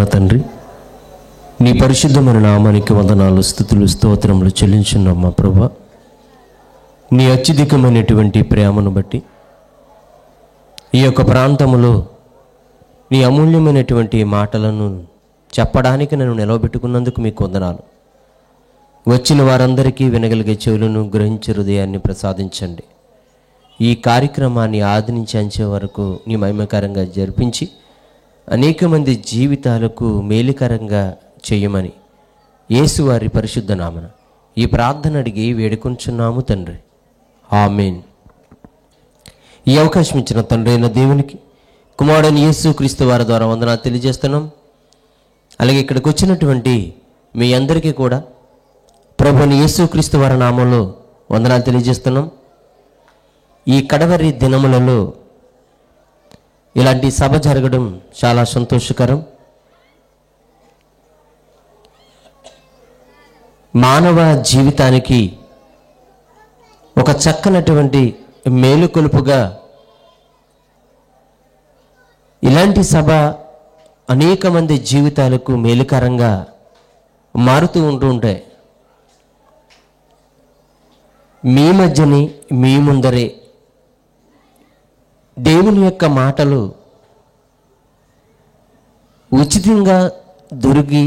కన్న తండ్రి, నీ పరిశుద్ధమైన నామానికి వందనాలు, స్తుతులు, స్తోత్రములు చెల్లించున్నాం మా ప్రభువా. నీ అత్యధికమైనటువంటి ప్రేమను బట్టి ఈ యొక్క ప్రాంతములో నీ అమూల్యమైనటువంటి మాటలను చెప్పడానికి నన్ను నిలవబెట్టుకున్నందుకు మీకు వందనాలు. వచ్చిన వారందరికీ వినగలిగే చెవులను, గ్రహించే హృదయాన్ని ప్రసాదించండి. ఈ కార్యక్రమాన్ని ఆది నుంచి అంచే వరకు నీ మహిమకరంగా జరిపించి అనేక మంది జీవితాలకు మేలుకరంగా చేయమని యేసు వారి పరిశుద్ధ నామన ఈ ప్రార్థన అడిగి వేడుకొంచున్నాము తండ్రి, ఆమేన్. ఈ అవకాశం ఇచ్చిన తండ్రి అయిన దేవునికి, కుమారుడైన యేసు క్రీస్తు వారి ద్వారా వందనాలు తెలియజేస్తున్నాం. అలాగే ఇక్కడికి వచ్చినటువంటి మీ అందరికీ కూడా ప్రభువైన యేసు క్రీస్తు వారి నామంలో వందనాలు తెలియజేస్తున్నాం. ఈ కడవరి దినములలో ఇలాంటి సభ జరగడం చాలా సంతోషకరం. మానవ జీవితానికి ఒక చక్కనటువంటి మేలుకొలుపుగా ఇలాంటి సభ అనేక మంది జీవితాలకు మేలుకరంగా మారుతూ ఉంటూ ఉంటాయి. మీ మధ్యని, మీ ముందరే దేవుని యొక్క మాటలు ఉచితంగా దొరికి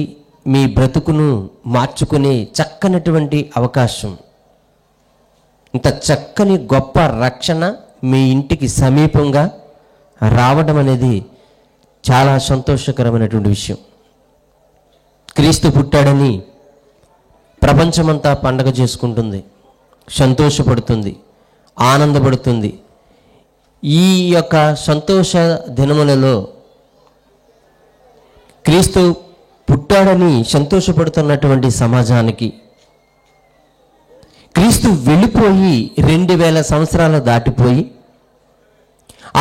మీ బ్రతుకును మార్చుకునే చక్కనటువంటి అవకాశం, ఇంత చక్కని గొప్ప రక్షణ మీ ఇంటికి సమీపంగా రావడం అనేది చాలా సంతోషకరమైనటువంటి విషయం. క్రీస్తు పుట్టాడని ప్రపంచమంతా పండగ చేసుకుంటుంది, సంతోషపడుతుంది, ఆనందపడుతుంది. ఈ యొక్క సంతోష దినములలో క్రీస్తు పుట్టాడని సంతోషపడుతున్నటువంటి సమాజానికి క్రీస్తు వెళ్ళిపోయి 2000 సంవత్సరాలు దాటిపోయి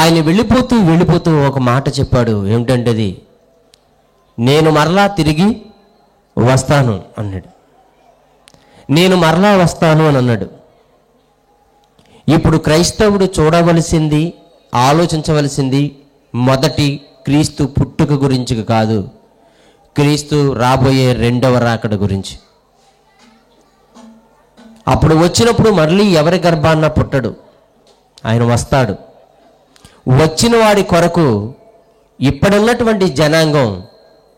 ఆయన వెళ్ళిపోతూ ఒక మాట చెప్పాడు. ఏమిటంటే అది, నేను మరలా తిరిగి వస్తాను అన్నాడు. నేను మరలా వస్తాను అని అన్నాడు. ఇప్పుడు క్రైస్తవుడు చూడవలసింది, ఆలోచించవలసింది మొదటి క్రీస్తు పుట్టుక గురించి కాదు, క్రీస్తు రాబోయే రెండవ రాకడ గురించి. అప్పుడు వచ్చినప్పుడు మళ్ళీ ఎవరి గర్భాన్న పుట్టడు, ఆయన వస్తాడు. వచ్చిన వాడి కొరకు ఇప్పుడున్నటువంటి జనాంగం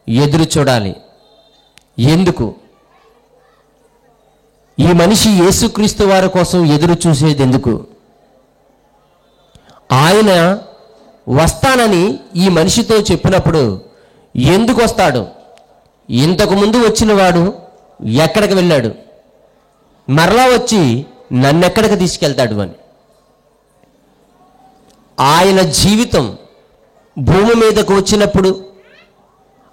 ఎదురు చూడాలి. ఎందుకు? ఈ మనిషి యేసుక్రీస్తు వారి కోసం ఎదురు చూసేది ఎందుకు? ఆయన వస్తానని ఈ మనిషితో చెప్పినప్పుడు ఎందుకు వస్తాడు? ఇంతకు ముందు వచ్చిన వాడు ఎక్కడికి వెళ్ళాడు, మరలా వచ్చి నన్నెక్కడికి తీసుకెళ్తాడు అని. ఆయన జీవితం భూమి మీదకు వచ్చినప్పుడు,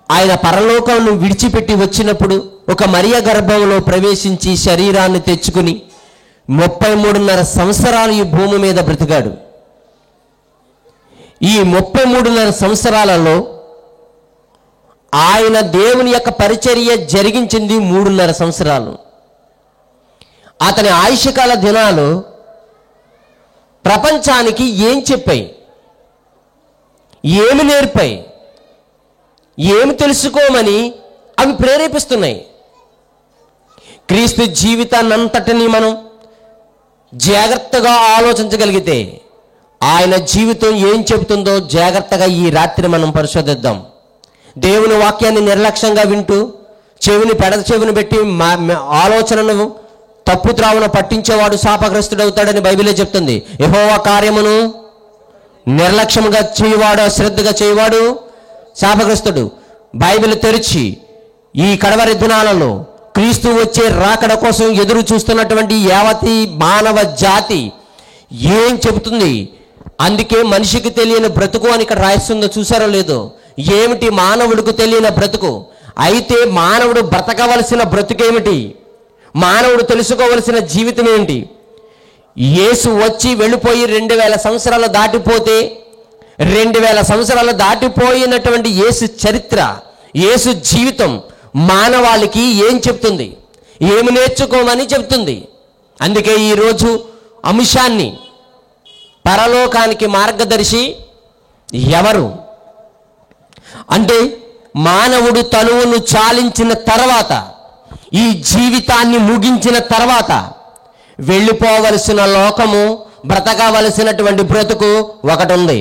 ఆయన పరలోకాన్ని విడిచిపెట్టి వచ్చినప్పుడు ఒక మరియ గర్భంలో ప్రవేశించి శరీరాన్ని తెచ్చుకుని 33.5 సంవత్సరాలు ఈ భూమి మీద బ్రతికాడు. ఈ 33.5 సంవత్సరాలలో ఆయన దేవుని యొక్క పరిచర్య జరిగించింది 3.5 సంవత్సరాలు. అతని ఆయుష్కాల దినాలు ప్రపంచానికి ఏం చెప్పాయి, ఏమి నేర్పాయి, ఏమి తెలుసుకోమని అవి ప్రేరేపిస్తున్నాయి. క్రీస్తు జీవితాన్నంతటినీ మనం జాగ్రత్తగా ఆలోచించగలిగితే ఆయన జీవితం ఏం చెబుతుందో జాగ్రత్తగా ఈ రాత్రి మనం పరిశోధిద్దాం. దేవుని వాక్యాన్ని నిర్లక్ష్యంగా వింటూ పెడద చెవిని పెట్టి ఆలోచనను తప్పు త్రావున పట్టించేవాడు శాపగ్రస్తుడవుతాడని బైబిలే చెప్తుంది. యెహోవా కార్యమును నిర్లక్ష్యంగా చేయవాడు, అశ్రద్ధగా చేయవాడు శాపగ్రస్తుడు. బైబిల్ తెరిచి ఈ కడవరి దినాలలో క్రీస్తు వచ్చే రాకడ కోసం ఎదురు చూస్తున్నటువంటి యావతి మానవ జాతి ఏం చెబుతుంది? అందుకే మనిషికి తెలియని బ్రతుకు అని ఇక్కడ రాయిస్తుందో చూసారో లేదో. ఏమిటి మానవుడికి తెలియని బ్రతుకు? అయితే మానవుడు బ్రతకవలసిన బ్రతుకేమిటి? మానవుడు తెలుసుకోవలసిన జీవితం ఏంటి? యేసు వచ్చి వెళ్ళిపోయి 2000 సంవత్సరాలు దాటిపోతే 2000 సంవత్సరాలు దాటిపోయినటువంటి యేసు చరిత్ర, యేసు జీవితం మానవాళికి ఏం చెప్తుంది, ఏమి నేర్చుకోమని చెప్తుంది. అందుకే ఈరోజు అంశాన్ని పరలోకానికి మార్గదర్శి ఎవరు అంటే మానవుడు తనువును చాలించిన తర్వాత, ఈ జీవితాన్ని ముగించిన తర్వాత వెళ్ళిపోవలసిన లోకము, బ్రతకవలసినటువంటి బ్రతుకు ఒకటి ఉంది.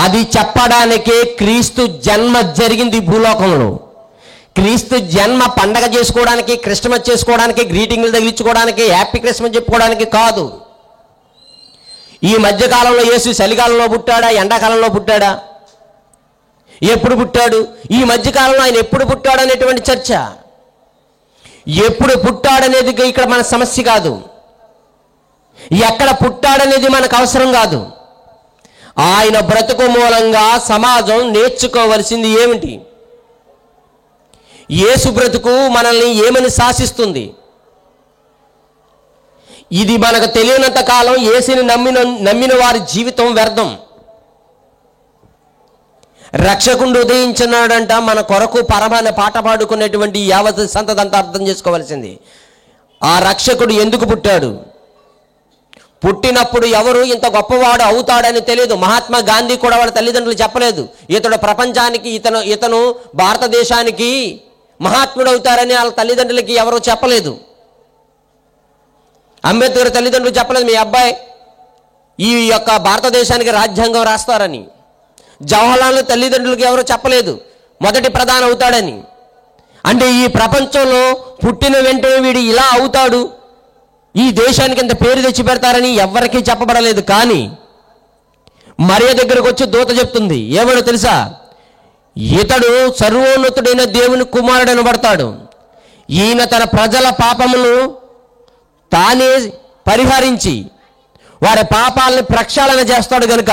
అది చెప్పడానికే క్రీస్తు జన్మ జరిగింది భూలోకంలో. క్రీస్తు జన్మ పండగ చేసుకోవడానికి, క్రిస్మస్ చేసుకోవడానికి, గ్రీటింగ్లు తగిలించుకోవడానికి, హ్యాపీ క్రిస్మస్ చెప్పుకోవడానికి కాదు. ఈ మధ్యకాలంలో యేసు చలికాలంలో పుట్టాడా, ఎండాకాలంలో పుట్టాడా, ఎప్పుడు పుట్టాడు, ఈ మధ్యకాలంలో ఆయన ఎప్పుడు పుట్టాడు అనేటువంటి చర్చ. ఎప్పుడు పుట్టాడనేది ఇక్కడ మన సమస్య కాదు. ఎక్కడ పుట్టాడనేది మనకు అవసరం కాదు. ఆయన బ్రతుకు మూలంగా సమాజం నేర్చుకోవలసింది ఏమిటి? యేసు బ్రతుకు మనల్ని ఏమని శాసిస్తుంది? ఇది మనకు తెలియనంత కాలం యేసుని నమ్మిన వారి జీవితం వ్యర్థం. రక్షకుడు ఉదయించినాడంట, మన కొరకు పరమైన పాట పాడుకునేటువంటి యావత్ సంతదంతా అర్థం చేసుకోవాల్సింది. ఆ రక్షకుడు ఎందుకు పుట్టాడు? పుట్టినప్పుడు ఎవరు ఇంత గొప్పవాడు అవుతాడని తెలియదు. మహాత్మా గాంధీ కూడా వాళ్ళ తల్లిదండ్రులు చెప్పలేదు ఇతడు ప్రపంచానికి, ఇతను భారతదేశానికి మహాత్ముడు అవుతారని వాళ్ళ తల్లిదండ్రులకి ఎవరూ చెప్పలేదు. అంబేద్కర్ తల్లిదండ్రులు చెప్పలేదు మీ అబ్బాయి ఈ యొక్క భారతదేశానికి రాజ్యాంగం రాస్తారని. జవహర్లాల్ తల్లిదండ్రులకి ఎవరూ చెప్పలేదు మొదటి ప్రధాని అవుతాడని. అంటే ఈ ప్రపంచంలో పుట్టిన వెంటనే వీడు ఇలా అవుతాడు, ఈ దేశానికి ఇంత పేరు తెచ్చి పెడతారని ఎవరికీ చెప్పబడలేదు. కానీ మరియ దగ్గరకు వచ్చి దూత చెప్తుంది, ఏమని తెలుసా? ఇతడు సర్వోన్నతుడైన దేవుని కుమారుడు అనబడతాడు. ఈయన తన ప్రజల పాపమును తానే పరిహరించి వారి పాపాలని ప్రక్షాళన చేస్తాడు గనుక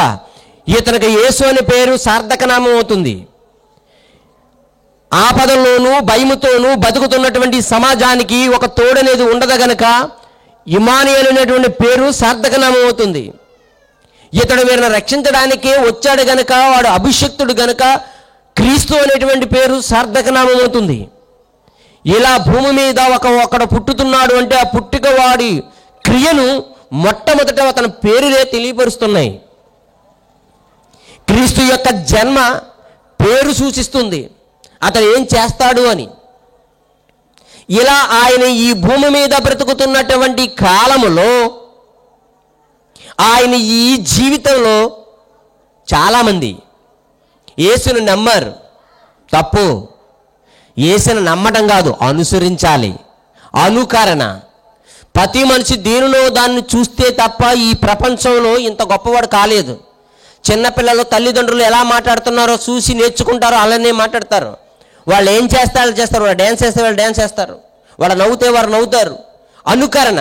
ఇతనికి యేసు అనే పేరు సార్థకనామం అవుతుంది. ఆపదల్లోనూ భయముతోనూ బతుకుతున్నటువంటి సమాజానికి ఒక తోడనేది ఉండదు గనక ఇమానుయేలు అనేటువంటి పేరు సార్థకనామం అవుతుంది. ఇతడు వీరిని రక్షించడానికే వచ్చాడు గనక, వాడు అభిషిక్తుడు గనక క్రీస్తు అనేటువంటి పేరు సార్థకనామం అవుతుంది. ఇలా భూమి మీద ఒకడు పుట్టుతున్నాడు అంటే ఆ పుట్టుక వాడి క్రియను మొట్టమొదట అతని పేరులే తెలియపరుస్తున్నాయి. క్రీస్తు యొక్క జన్మ పేరు సూచిస్తుంది అతను ఏం చేస్తాడు అని. ఇలా ఆయన ఈ భూమి మీద బ్రతుకుతున్నటువంటి కాలములో, ఆయన ఈ జీవితంలో చాలామంది యేసును నమ్మారు. తప్పు. యేసును నమ్మడం కాదు, అనుసరించాలి. అనుకరణ. ప్రతి మనిషి దేనిలో దాన్ని చూస్తే తప్ప ఈ ప్రపంచంలో ఇంత గొప్పవాడు కాలేదు. చిన్నపిల్లలు తల్లిదండ్రులు ఎలా మాట్లాడుతున్నారో చూసి నేర్చుకుంటారో అలానే మాట్లాడతారు. వాళ్ళు ఏం చేస్తారు చేస్తారు, వాళ్ళు డ్యాన్స్ చేస్తే వాళ్ళు డ్యాన్స్ చేస్తారు, వాళ్ళు నవ్వుతే వారు నవ్వుతారు. అనుకరణ.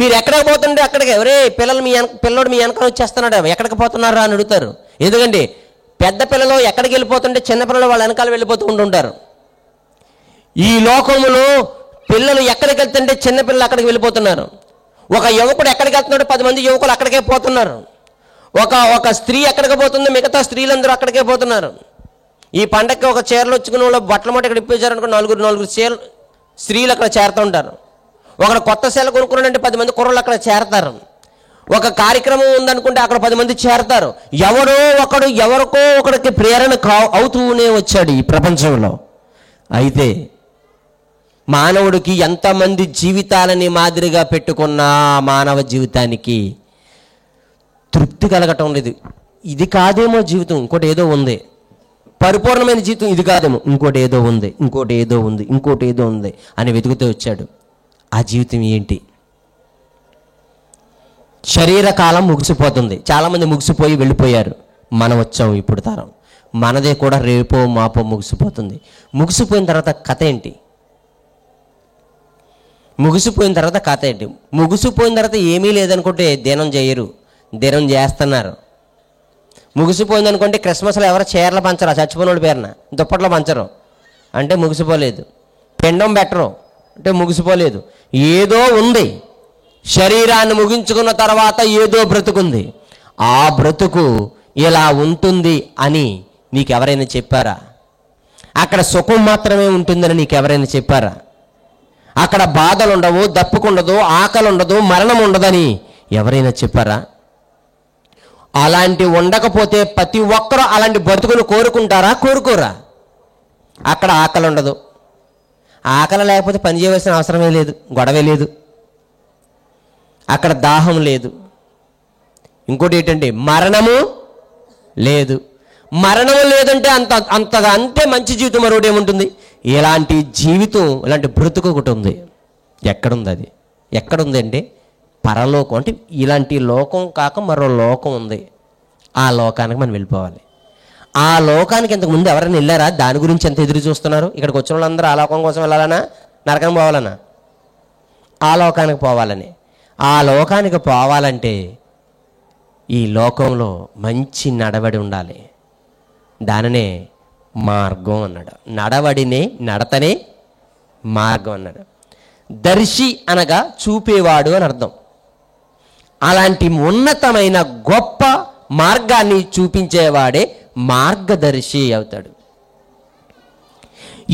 మీరు ఎక్కడికి పోతుంటే అక్కడికి, ఎవరే పిల్లడు మీ వెనక వచ్చేస్తున్నాడు, ఎక్కడికి పోతున్నారా అని అడుగుతారు. ఎందుకంటే పెద్ద పిల్లలు ఎక్కడికి వెళ్ళిపోతుంటే చిన్నపిల్లలు వాళ్ళ వెనకాల వెళ్ళిపోతూ ఉంటుంటారు. ఈ లోకములో పిల్లలు ఎక్కడికి వెళ్తుంటే చిన్నపిల్లలు అక్కడికి వెళ్ళిపోతున్నారు. ఒక యువకుడు ఎక్కడికి వెళ్తున్నాడు 10 మంది యువకులు అక్కడికే పోతున్నారు. ఒక స్త్రీ ఎక్కడికి పోతుందో మిగతా స్త్రీలందరూ అక్కడికే పోతున్నారు. ఈ పండగకి ఒక చీరలు వచ్చుకున్న వాళ్ళు బట్టల మూట ఇక్కడ ఇప్పించారనుకో, నలుగురు స్త్రీలు అక్కడ చేరుతూ ఉంటారు. ఒకడు కొత్త సేల కొనుక్కున్నాడంటే 10 మంది కుర్రలు అక్కడ చేరతారు. ఒక కార్యక్రమం ఉందనుకుంటే అక్కడ 10 మంది చేరతారు. ఎవరికో ఒకడికి ప్రేరణ అవుతూనే వచ్చాడు ఈ ప్రపంచంలో. అయితే మానవుడికి ఎంతమంది జీవితాలని మాదిరిగా పెట్టుకున్నా మానవ జీవితానికి తృప్తి కలగటం లేదు. ఇది కాదేమో జీవితం, ఇంకోటి ఏదో ఉంది. పరిపూర్ణమైన జీవితం ఇది కాదేమో, ఇంకోటి ఏదో ఉంది, ఇంకోటి ఏదో ఉంది, ఇంకోటి ఏదో ఉంది అని వెతుకుతూ వచ్చాడు. ఆ జీవితం ఏంటి? శరీరకాలం ముగిసిపోతుంది. చాలామంది ముగిసిపోయి వెళ్ళిపోయారు. మనం వచ్చాం ఇప్పుడు తరం. మనదే కూడా రేపో మాపో ముగిసిపోతుంది. ముగిసిపోయిన తర్వాత కథ ఏంటి? ముగిసిపోయిన తర్వాత ఏమీ లేదనుకుంటే దినం చేయరు, దినం చేస్తున్నారు. ముగిసిపోయింది అనుకుంటే క్రిస్మస్లో ఎవరో చీరలు పంచరు, చచ్చిపోయినోడి పేరున దుప్పట్లు పంచరు అంటే ముగిసిపోలేదు. పిండం పెట్టరు అంటే ముగిసిపోలేదు. ఏదో ఉంది. శరీరాన్ని ముగించుకున్న తర్వాత ఏదో బ్రతుకుంది. ఆ బ్రతుకు ఇలా ఉంటుంది అని నీకెవరైనా చెప్పారా? అక్కడ సుఖం మాత్రమే ఉంటుందని నీకెవరైనా చెప్పారా? అక్కడ బాధలు ఉండవు, దప్పుకుండదు, ఆకలి ఉండదు, మరణం ఉండదని ఎవరైనా చెప్పారా? అలాంటి ఉండకపోతే ప్రతి ఒక్కరూ అలాంటి బతుకులు కోరుకుంటారా, కోరుకోరా? అక్కడ ఆకలి ఉండదు. ఆకలి లేకపోతే పని చేయవలసిన అవసరమే లేదు, గొడవే లేదు. అక్కడ దాహం లేదు. ఇంకోటి ఏంటంటే మరణము లేదు. మరణము లేదంటే అంతే మంచి జీవితం మరొకటి ఏముంటుంది? ఇలాంటి జీవితం, ఇలాంటి బ్రతుకు ఒకటి ఉంది. ఎక్కడుంది అది? ఎక్కడుంది అంటే పరలోకం. అంటే ఇలాంటి లోకం కాక మరో లోకం ఉంది. ఆ లోకానికి మనం వెళ్ళిపోవాలి. ఆ లోకానికి ఇంతకు ముందు ఎవరైనా వెళ్ళారా? దాని గురించి ఎంత ఎదురు చూస్తున్నారు? ఇక్కడికి వచ్చిన వాళ్ళందరూ ఆ లోకం కోసం వెళ్ళాలనా, నరకం పోవాలనా? ఆ లోకానికి పోవాలని. ఆ లోకానికి పోవాలంటే ఈ లోకంలో మంచి నడవడి ఉండాలి. దానినే మార్గం అన్నాడు. నడతనే మార్గం అన్నాడు. దర్శి అనగా చూపేవాడు అని అర్థం. అలాంటి ఉన్నతమైన గొప్ప మార్గాన్ని చూపించేవాడే మార్గదర్శి అవుతాడు.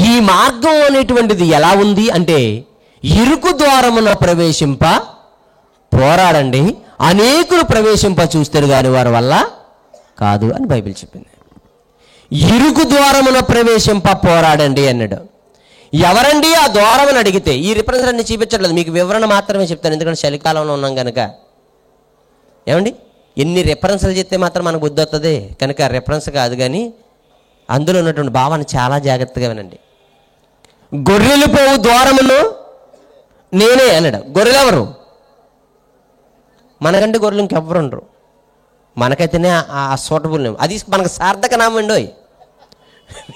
ఈ మార్గం అనేటువంటిది ఎలా ఉంది అంటే, ఇరుకు ద్వారమున ప్రవేశింప పోరాడండి, అనేకులు ప్రవేశింప చూస్తారు కానీ వారి వల్ల కాదు అని బైబిల్ చెప్పింది. ఇరుకు ద్వారమున ప్రవేశింప పోరాడండి అన్నాడు. ఎవరండి ఆ ద్వారం అని అడిగితే, ఈ రిఫరెన్స్ అన్ని చూపించట్లేదు, మీకు వివరణ మాత్రమే చెప్తాను, ఎందుకంటే చలికాలంలో ఉన్నాం కనుక. ఏమండి, ఎన్ని రెఫరెన్స్లు చెప్తే మాత్రం మనకు బుద్ధి వస్తుంది కనుక రెఫరెన్స్ కాదు, కానీ అందులో ఉన్నటువంటి భావాన్ని చాలా జాగ్రత్తగా వినండి. గొర్రెలు పోవు ద్వారమును నేనే అన్నాడు. గొర్రెలు ఎవరు? మనకంటే గొర్రెలు ఇంకెవ్వరు ఉండరు. మనకైతేనే ఆ సూటబుల్ నేమ్, అది మనకు సార్థక నామం అండి.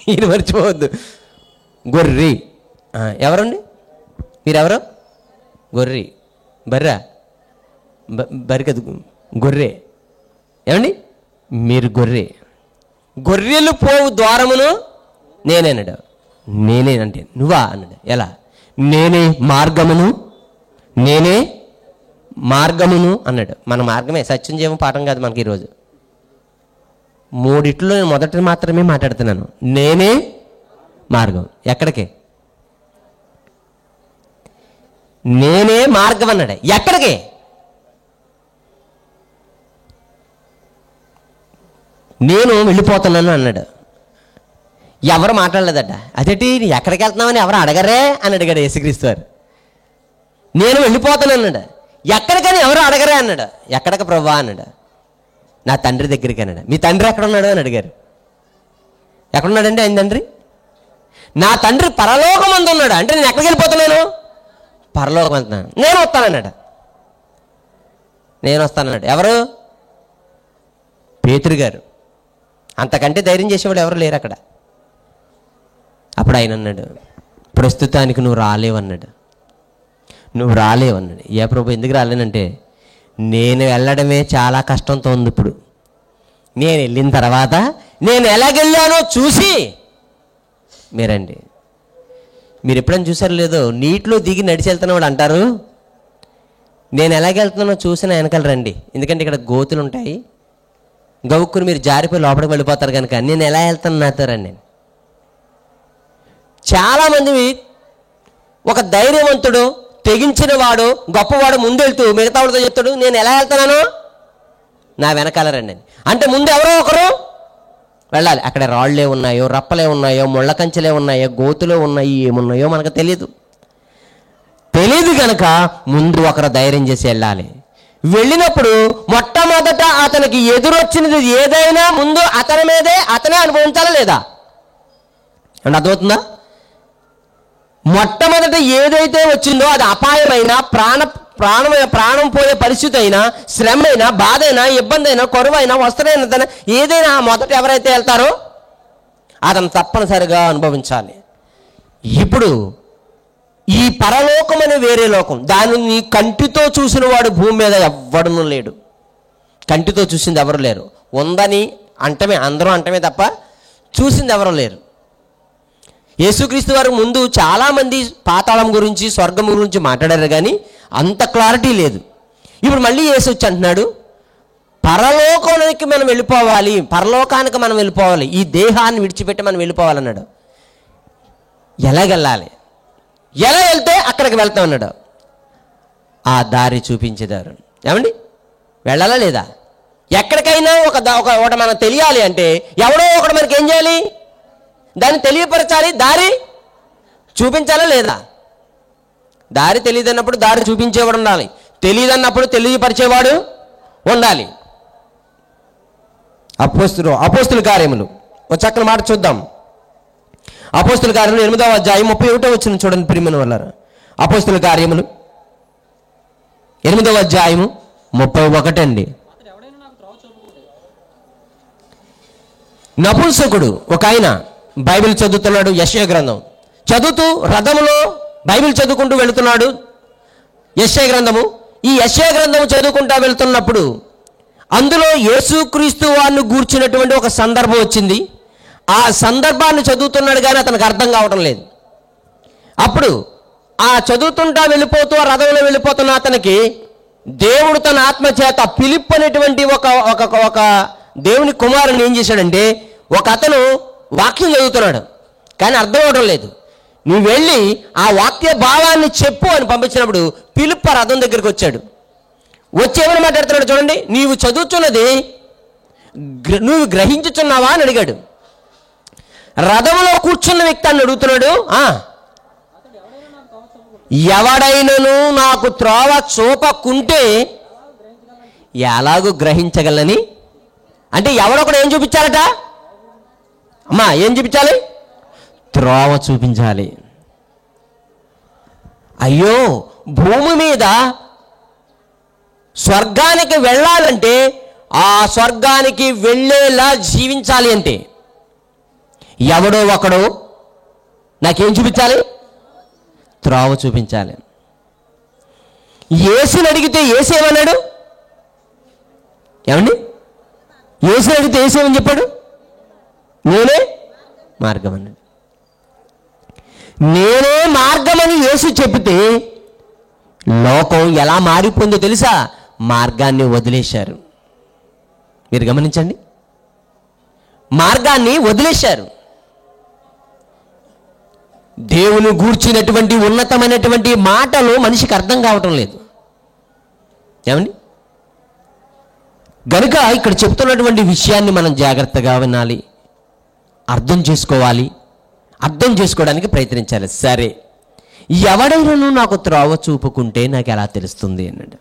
మీరు మర్చిపోవద్దు. గొర్రె ఎవరండి? మీరెవరు? గొర్రె. బర్రా బరి కదా, గొర్రె. ఏమండి, మీరు గొర్రె. గొర్రెలు పోవు ద్వారమును నేనే అన్నాడు. నేనేనంటే నువ్వా అన్నాడు. ఎలా? నేనే మార్గమును అన్నాడు. మన మార్గమే, సత్యం జీవం పాఠం కాదు మనకి ఈరోజు. మూడిట్లో నేను మొదటి మాత్రమే మాట్లాడుతున్నాను. నేనే మార్గం. ఎక్కడికి? నేనే మార్గం అన్నాడు. ఎక్కడికి? నేను వెళ్ళిపోతున్నాను అన్నాడు. ఎవరు మాట్లాడలేదట. అదేంటి ఎక్కడికి వెళ్తున్నామని ఎవరు అడగరే అని అడిగాడు యేసుక్రీస్తు వారు. నేను వెళ్ళిపోతాను అన్నాడు. ఎక్కడికని ఎవరు అడగరే అన్నాడు. ఎక్కడికి ప్రభువా అన్నాడు. నా తండ్రి దగ్గరికి అన్నాడు. మీ తండ్రి ఎక్కడ ఉన్నాడు అని అడిగారు. ఎక్కడున్నాడండి ఆయన తండ్రి? నా తండ్రి పరలోకమందు ఉన్నాడు. అంటే నేను ఎక్కడికి వెళ్ళిపోతున్నాను? పరలోకం వెళ్తున్నాను. నేను వస్తానన్నాడు. ఎవరు? పేతురు గారు. అంతకంటే ధైర్యం చేసేవాడు ఎవరు లేరు అక్కడ. అప్పుడు ఆయన అన్నాడు, ప్రస్తుతానికి నువ్వు రాలేవన్నాడు. ఏ ప్రభు ఎందుకు రాలేనంటే, నేను వెళ్ళడమే చాలా కష్టంతో ఉంది. ఇప్పుడు నేను వెళ్ళిన తర్వాత నేను ఎలాగెళ్ళానో చూసి మీరండి. మీరు ఎప్పుడైనా చూసారో లేదో, నీటిలో దిగి నడిచి వెళ్తున్నవాడు అంటారు, నేను ఎలాగెళ్తున్నానో చూసిన వెనకాల రండి, ఎందుకంటే ఇక్కడ గోతులు ఉంటాయి, గవుక్కుని మీరు జారిపోయి లోపలికి వెళ్ళిపోతారు కనుక నేను ఎలా వెళ్తాను నాతో రండి. చాలామంది ఒక ధైర్యవంతుడు, తెగించిన వాడు, గొప్పవాడు ముందెళ్తూ మిగతా వాడితో చెప్తాడు, నేను ఎలా వెళ్తున్నాను నా వెనకాల రండి అని. అంటే ముందు ఎవరో ఒకరు వెళ్ళాలి. అక్కడ రాళ్లే ఉన్నాయో, రప్పలే ఉన్నాయో, ముళ్ళ కంచెలే ఉన్నాయో, గోతులో ఉన్నాయి, ఏమున్నాయో మనకు తెలియదు కనుక ముందు ఒకరు ధైర్యం చేసి వెళ్ళాలి. వెళ్ళినప్పుడు మొట్టమొదట అతనికి ఎదురొచ్చినది ఏదైనా ముందు అతనే అనుభవించాలా లేదా అంటే అర్థమవుతుందా? మొట్టమొదట ఏదైతే వచ్చిందో అది అపాయమైన, ప్రాణం పోయే పరిస్థితి అయినా, శ్రమ అయినా, బాధ అయినా, ఇబ్బంది అయినా, కరువైనా, వస్త్రైనా, ఏదైనా మొదట ఎవరైతే వెళ్తారో అతను తప్పనిసరిగా అనుభవించాలి. ఇప్పుడు ఈ పరలోకం అనే వేరే లోకం, దానిని కంటితో చూసిన వాడు భూమి మీద ఎవ్వడూ లేడు. కంటితో చూసింది ఎవరు లేరు. ఉందని అంటమే, అందరూ అంటమే తప్ప చూసింది ఎవరు లేరు. యేసుక్రీస్తు వారు ముందు చాలామంది పాతాళం గురించి, స్వర్గం గురించి మాట్లాడారు, కానీ అంత క్లారిటీ లేదు. ఇప్పుడు మళ్ళీ యేసు వచ్చి అంటున్నాడు, పరలోకానికి మనం వెళ్ళిపోవాలి, పరలోకానికి మనం వెళ్ళిపోవాలి, ఈ దేహాన్ని విడిచిపెట్టి మనం వెళ్ళిపోవాలన్నాడు. ఎలాగెళ్ళాలి? ఎలా వెళ్తే అక్కడికి వెళ్తాం అన్నాడు. ఆ దారి చూపించేదారు. ఏమండి, వెళ్ళాలా లేదా? ఎక్కడికైనా ఒకటి మనకు తెలియాలి అంటే ఎవడో ఒకడు మనకి ఏం చేయాలి? దాన్ని తెలియపరచాలి, దారి చూపించాలా లేదా? దారి తెలియదన్నప్పుడు దారి చూపించేవాడు ఉండాలి, తెలియదన్నప్పుడు తెలియపరిచేవాడు ఉండాలి. అపోస్తుల కార్యములు ఒక చక్కని మాట చూద్దాం. అపోస్తుల కార్యములు 8వ అధ్యాయం 31వ వచనం చూడండి ప్రియమైన వాళ్ళారా. అపోస్తుల కార్యములు 8వ అధ్యాయము 31 అండి. నపుంసకుడు ఒక ఆయన బైబిల్ చదువుతున్నాడు, యెషయా గ్రంథం చదువుతూ రథములో బైబిల్ చదువుకుంటూ వెళుతున్నాడు. యెషయా గ్రంథము, ఈ యెషయా గ్రంథము చదువుకుంటూ వెళుతున్నప్పుడు అందులో యేసుక్రీస్తు వారిని గూర్చినటువంటి ఒక సందర్భం వచ్చింది. ఆ సందర్భాన్ని చదువుతున్నాడు కానీ అతనికి అర్థం కావడం లేదు. అప్పుడు ఆ చదువుతుంటా వెళ్ళిపోతూ ఆ రథంలో వెళ్ళిపోతున్న అతనికి దేవుడు తన ఆత్మ చేత ఫిలిప్ అనేటువంటి ఒక దేవుని కుమారుని ఏం చేశాడంటే, ఒక అతను వాక్యం చదువుతున్నాడు కానీ అర్థం అవడం లేదు. నువ్వు వెళ్ళి ఆ వాక్య భావాన్ని చెప్పు అని పంపించినప్పుడు ఫిలిప్ ఆ రథం దగ్గరికి వచ్చాడు. వచ్చి ఏమని మాట్లాడుతున్నాడు చూడండి. నీవు చదువుతున్నది నువ్వు గ్రహించుచున్నావా అని అడిగాడు. రథంలో కూర్చున్న వ్యక్తి అని అడుగుతున్నాడు. ఎవడైనను నాకు త్రోవ చూపకుంటే ఎలాగూ గ్రహించగలని, అంటే ఎవడొకడు ఏం చూపించాలట? అమ్మా ఏం చూపించాలి? త్రోవ చూపించాలి. అయ్యో, భూమి మీద స్వర్గానికి వెళ్ళాలంటే ఆ స్వర్గానికి వెళ్ళేలా జీవించాలి అంటే ఎవడో ఒకడు నాకేం చూపించాలి? త్రోవ చూపించాలి. యేసుని అడిగితే యేసేమన్నాడు? ఏమండి? యేసుని అడిగితే యేసేమని చెప్పాడు? నేనే మార్గం అన్నాడు. నేనే మార్గమని యేసు చెబితే లోకం ఎలా మారిపోయిందో తెలుసా? మార్గాన్ని వదిలేశారు. మీరు గమనించండి, మార్గాన్ని వదిలేశారు. దేవుని గూర్చినటువంటి ఉన్నతమైనటువంటి మాటలు మనిషికి అర్థం కావటం లేదు. ఏమండి? గనుక ఇక్కడ చెప్తున్నటువంటి విషయాన్ని మనం జాగ్రత్తగా వినాలి, అర్థం చేసుకోవాలి, అర్థం చేసుకోవడానికి ప్రయత్నించాలి. సరే, ఎవడైనా నాకు త్రోవ చూపుకుంటే నాకు ఎలా తెలుస్తుంది అన్నాడు.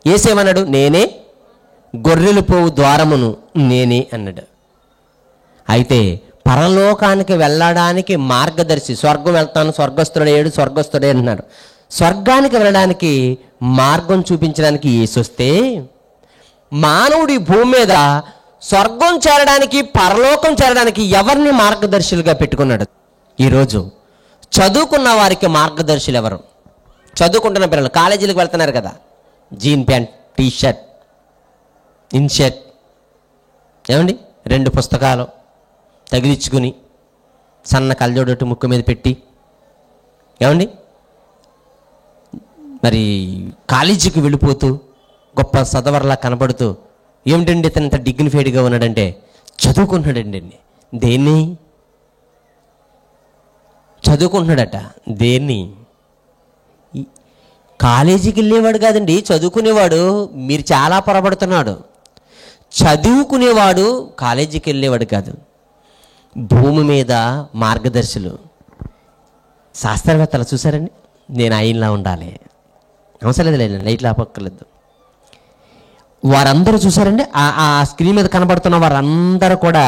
యేసేమన్నాడు? నేనే గొర్రెలు పోవు ద్వారమును నేనే అన్నాడు. అయితే పరలోకానికి వెళ్ళడానికి మార్గదర్శి, స్వర్గం వెళ్తాను స్వర్గస్థుడే అన్నాడు. స్వర్గానికి వెళ్ళడానికి మార్గం చూపించడానికి యేసు వస్తే మానవుడి భూమి మీద స్వర్గం చేరడానికి పరలోకం చేరడానికి ఎవరిని మార్గదర్శులుగా పెట్టుకున్నాడు? ఈరోజు చదువుకున్న వారికి మార్గదర్శులు ఎవరు? చదువుకుంటున్న పిల్లలు కాలేజీలకు వెళ్తున్నారు కదా, jean pant, T shirt, in shirt, ఏమండి 2 పుస్తకాలు తగిలించుకుని సన్న కళ్ళజోడొట్టు ముక్కు మీద పెట్టి, ఏమండి మరి కాలేజీకి వెళ్ళిపోతూ గొప్ప సదవర్లా కనబడుతూ, ఏమిటండి ఇతను ఇంత డిగ్నిఫైడ్గా ఉన్నాడంటే చదువుకుంటున్నాడండి. దేన్ని చదువుకుంటున్నాడట? దేన్ని? కాలేజీకి వెళ్ళేవాడు కాదండి చదువుకునేవాడు. మీరు చాలా పొరపడుతున్నాడు. చదువుకునేవాడు కాలేజీకి వెళ్ళేవాడు కాదు. భూమి మీద మార్గదర్శులు, శాస్త్రవేత్తలు చూసారండి. నేను ఆయనలా ఉండాలి, అవసరం లేదు, లైట్లు ఆపక్కర్లేదు. వారందరూ చూసారండి, ఆ స్క్రీన్ మీద కనబడుతున్న వారందరూ కూడా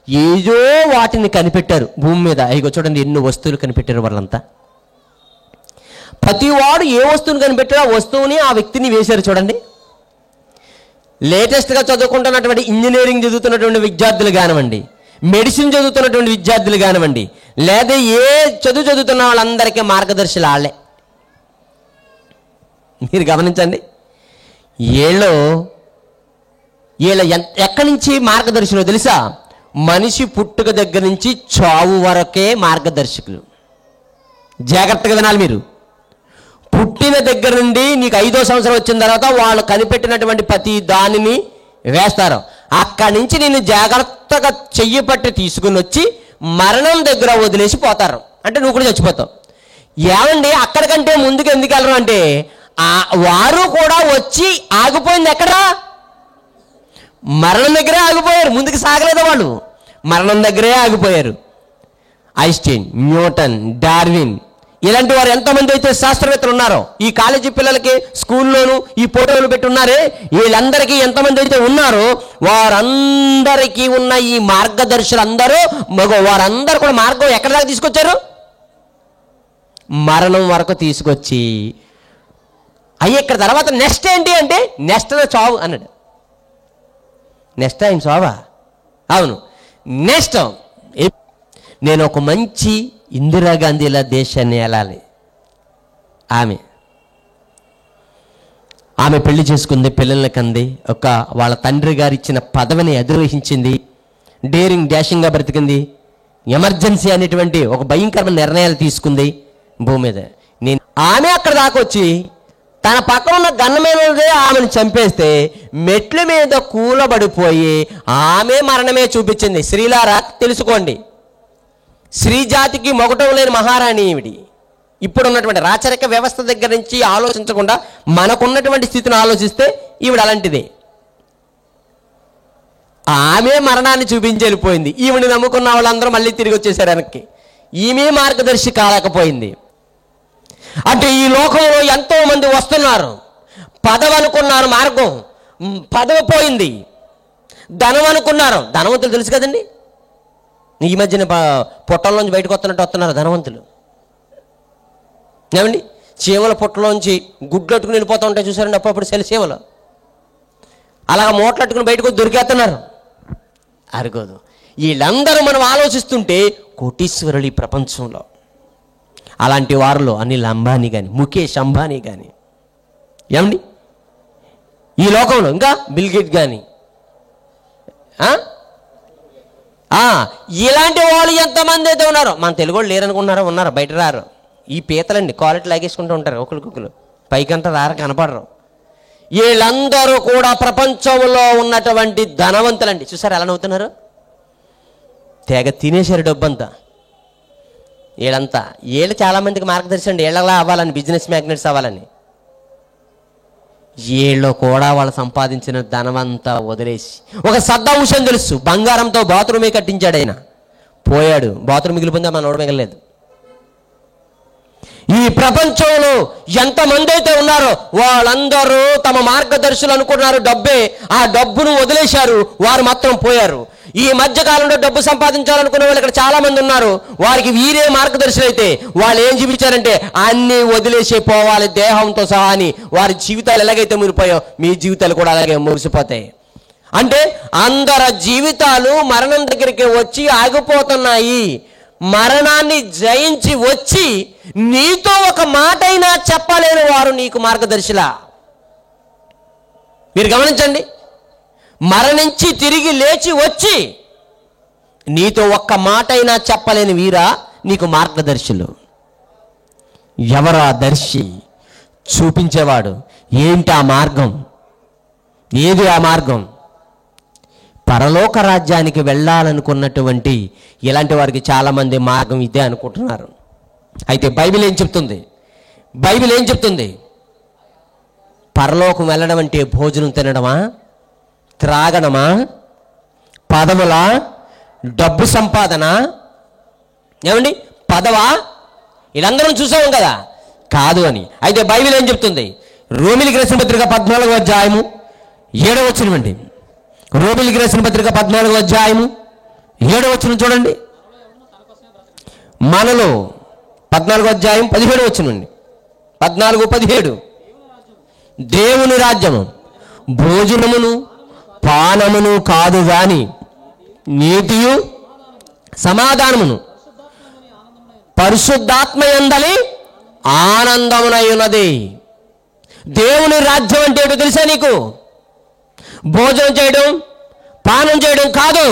ఏదో వాటిని కనిపెట్టారు భూమి మీద. ఇగో చూడండి ఎన్ని వస్తువులు కనిపెట్టారు వాళ్ళంతా. ప్రతివాడు ఏ వస్తువుని కనిపెట్టారో ఆ వస్తువుని ఆ వ్యక్తిని వేశారు. చూడండి, లేటెస్ట్గా చదువుకుంటున్నటువంటి ఇంజనీరింగ్ చదువుతున్నటువంటి విద్యార్థులు కానివ్వండి, మెడిసిన్ చదువుతున్నటువంటి విద్యార్థులు కానివ్వండి, లేదా ఏ చదువుతున్న వాళ్ళందరికీ మార్గదర్శులు వాళ్ళే. మీరు గమనించండి, వీళ్ళ ఎక్కడి నుంచి మార్గదర్శులు తెలుసా? మనిషి పుట్టుక దగ్గర నుంచి చావు వరకే మార్గదర్శకులు. జాగ్రత్తగా వినాలి మీరు. పుట్టిన దగ్గర నుండి నీకు 5వ సంవత్సరం వచ్చిన తర్వాత వాళ్ళు కనిపెట్టినటువంటి ప్రతి దానిని వేస్తారు. అక్కడి నుంచి నేను జాగ్రత్తగా చెయ్యి పట్టి తీసుకుని వచ్చి మరణం దగ్గర వదిలేసి పోతారు. అంటే నువ్వు కూడా చచ్చిపోతావు. ఏమండి అక్కడికంటే ముందుకు ఎందుకు వెళ్ళరు అంటే వారు కూడా వచ్చి ఆగిపోయింది ఎక్కడా? మరణం దగ్గరే ఆగిపోయారు, ముందుకు సాగలేదు వాళ్ళు, మరణం దగ్గరే ఆగిపోయారు. ఐన్స్టీన్, న్యూటన్, డార్విన్ ఇలాంటి వారు ఎంతమంది అయితే శాస్త్రవేత్తలు ఉన్నారో, ఈ కాలేజీ పిల్లలకి స్కూల్లోనూ ఈ ఫోటోలు పెట్టి ఉన్నారే, వీళ్ళందరికీ ఎంతమంది అయితే ఉన్నారో వారందరికీ ఉన్న ఈ మార్గదర్శులు అందరూ వారందరూ కూడా మార్గం ఎక్కడి దాకా తీసుకొచ్చారు? మరణం వరకు తీసుకొచ్చి, అయ్యి ఇక్కడ తర్వాత నెక్స్ట్ ఏంటి అంటే నెక్స్ట్ చావు అన్నాడు. నెక్స్ట్ ఆయన చావా? అవును, నెక్స్ట్ నేను ఒక మంచి ఇందిరాగాంధీలా దేశాన్ని ఏలాలి. ఆమె పెళ్లి చేసుకుంది, పిల్లల్ని కంది, వాళ్ళ తండ్రి గారు ఇచ్చిన పదవిని అధిరోహించింది, డేరింగ్ డాషింగ్గా బ్రతికింది, ఎమర్జెన్సీ అనేటువంటి ఒక భయంకరమైన నిర్ణయాలు తీసుకుంది భూమి మీద. ఆమె అక్కడ దాకా వచ్చి తన పక్కన ఉన్న గన్నమేదే ఆమెను చంపేస్తే మెట్ల మీద కూలబడిపోయి ఆమె మరణమే చూపించింది. స్త్రీలారా తెలుసుకోండి, స్త్రీ జాతికి మొగటం లేని మహారాణి ఈవిడి. ఇప్పుడు ఉన్నటువంటి రాచరిక వ్యవస్థ దగ్గర నుంచి ఆలోచించకుండా మనకున్నటువంటి స్థితిని ఆలోచిస్తే ఈవిడ అలాంటిదే. ఆమె మరణాన్ని చూపించి వెళ్ళిపోయింది. ఈవిని నమ్ముకున్న వాళ్ళందరూ మళ్ళీ తిరిగి వచ్చేసారు వెనక్కి. ఈమె మార్గదర్శి కాలేకపోయింది. అంటే ఈ లోకంలో ఎంతో మంది వస్తున్నారు, పదవి అనుకున్నారు, మార్గం పదవి పోయింది. ధనం అనుకున్నారు, ధనవంతులు తెలుసు కదండి, ఈ మధ్యన పొట్టల్లోంచి బయటకు వస్తున్నారు ధనవంతులు. ఏమండి, చీమల పొట్టలోంచి గుడ్లట్టుకుని వెళ్ళిపోతూ ఉంటాయి చూసారండి అప్పుడప్పుడు చీమలు, అలాగ మూటలట్టుకుని బయటకు దొరికేస్తున్నారు. అరగదు. వీళ్ళందరూ మనం ఆలోచిస్తుంటే కోటీశ్వరులు ఈ ప్రపంచంలో. అలాంటి వారిలో అనిల్ అంబానీ కానీ, ముఖేష్ అంబానీ కానీ, ఏమండి ఈ లోకంలో ఇంకా బిల్ గేట్ కానీ, ఇలాంటి వాళ్ళు ఎంతమంది అయితే ఉన్నారో. మన తెలుగు వాళ్ళు లేరనుకున్నారో, ఉన్నారో, బయట రారు. ఈ పీతలండి క్వాలిటీ లాగేసుకుంటూ ఉంటారు, ఒకరికొకరు పైకంతా రారు, కనపడరు. వీళ్ళందరూ కూడా ప్రపంచంలో ఉన్నటువంటి ధనవంతులండి. చూసారు ఎలా నవ్వుతున్నారు? తెగ తినేశారు డబ్బంతా వీళ్ళంతా. వీళ్ళు చాలామందికి మార్గదర్శి అండి, వీళ్ళలా అవ్వాలని, బిజినెస్ మ్యాగ్నెట్స్ అవ్వాలని. వీళ్ళు కూడా వాళ్ళు సంపాదించిన ధనమంతా వదిలేసి, ఒక సద్దాం హుసేన్ తెలుసు, బంగారంతో బాత్రూమే కట్టించాడు ఆయన, పోయాడు, బాత్రూమ్ మిగిలిపోయిందా, మన నోడు మిగలలేదు. ఈ ప్రపంచంలో ఎంతమంది అయితే ఉన్నారో వాళ్ళందరూ తమ మార్గదర్శులు అనుకున్నారు డబ్బే, ఆ డబ్బును వదిలేశారు, వారు మాత్రం పోయారు. ఈ మధ్య కాలంలో డబ్బు సంపాదించాలనుకునే వాళ్ళు ఇక్కడ చాలా మంది ఉన్నారు, వారికి వీరే మార్గదర్శులు అయితే వాళ్ళు ఏం చూపించారంటే అన్నీ వదిలేసే పోవాలి దేహంతో సహా అని. వారి జీవితాలు ఎలాగైతే మురిపోయాయో మీ జీవితాలు కూడా అలాగే మురిసిపోతాయి. అంటే అందరి జీవితాలు మరణం దగ్గరికి వచ్చి ఆగిపోతున్నాయి. మరణాన్ని జయించి వచ్చి నీతో ఒక మాట అయినా చెప్పలేని వారు నీకు మార్గదర్శిలా. మీరు గమనించండి, మరణించి తిరిగి లేచి వచ్చి నీతో ఒక్క మాట అయినా చెప్పలేని వీరా నీకు మార్గదర్శులు. ఎవరు ఆ దర్శి? చూపించేవాడు. ఏంటి ఆ మార్గం? ఏది ఆ మార్గం? పరలోక రాజ్యానికి వెళ్ళాలనుకున్నటువంటి ఇలాంటి వారికి చాలామంది మార్గం ఇదే అనుకుంటున్నారు. అయితే బైబిల్ ఏం చెప్తుంది? బైబిల్ ఏం చెప్తుంది? పరలోకం వెళ్ళడం అంటే భోజనం తినడమా, త్రాగడమా, పదవులా, డబ్బు సంపాదన, ఏమండి పదవా, వీళ్ళందరం చూసాము కదా, కాదు అని. అయితే బైబిల్ ఏం చెప్తుంది? రోమిలికి రాసిన పత్రిక 14వ అధ్యాయము 7వ వచనం అండి. రోమిలికి రాసిన పత్రిక 14వ అధ్యాయము 7వ వచనం చూడండి. మనలో 14వ అధ్యాయం 17వ వచనం అండి. 14:17 దేవుని రాజ్యము భోజనమును పానమును కాదు గాని నీతియు సమాధానమును పరిశుద్ధాత్మయందలి ఆనందమునై ఉన్నది. దేవుని రాజ్యం అంటే ఏంటో తెలుసా నీకు? భోజనం చేయడం, పానం చేయడం కాదు.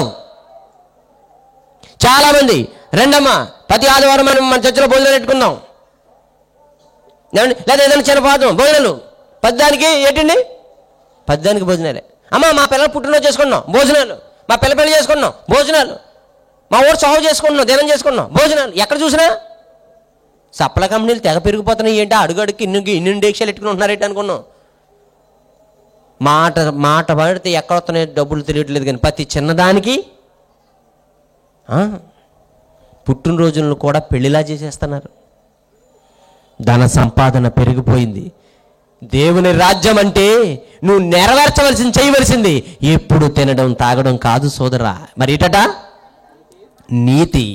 చాలామంది రెండమ్మా ప్రతి ఆదివారం మనం మన చర్చలో భోజనాలు పెట్టుకుందాం, లేదా ఏదైనా చిన్న పాదం భోజనాలు, పద్దానికి ఏంటండి, పద్దానికి భోజనాలే. అమ్మ మా పిల్లలు పుట్టినరోజు చేసుకున్నాం భోజనాలు, మా పిల్ల పెళ్లి చేసుకున్నాం భోజనాలు, మా ఊరు సాగు చేసుకుంటున్నాం, దినం చేసుకున్నాం భోజనాలు. ఎక్కడ చూసినా సప్ల కంపెనీలు తెగ పెరిగిపోతున్నాయి. ఏంటి అడుగడుక్కి ఇన్ని డేక్షలు ఎట్టుకుని ఉంటున్నారేంటి అనుకున్నాం. మాట మాట పడితే ఎక్కడ వస్తున్నాయి డబ్బులు తెలియట్లేదు, కానీ ప్రతి చిన్నదానికి పుట్టినరోజులను కూడా పెళ్లిలా చేసేస్తున్నారు. ధన సంపాదన పెరిగిపోయింది. దేవుని రాజ్యం అంటే నువ్వు నెరవేర్చవలసింది, చేయవలసింది ఎప్పుడు తినడం తాగడం కాదు సోదరా. మరి ఇటట నీతి,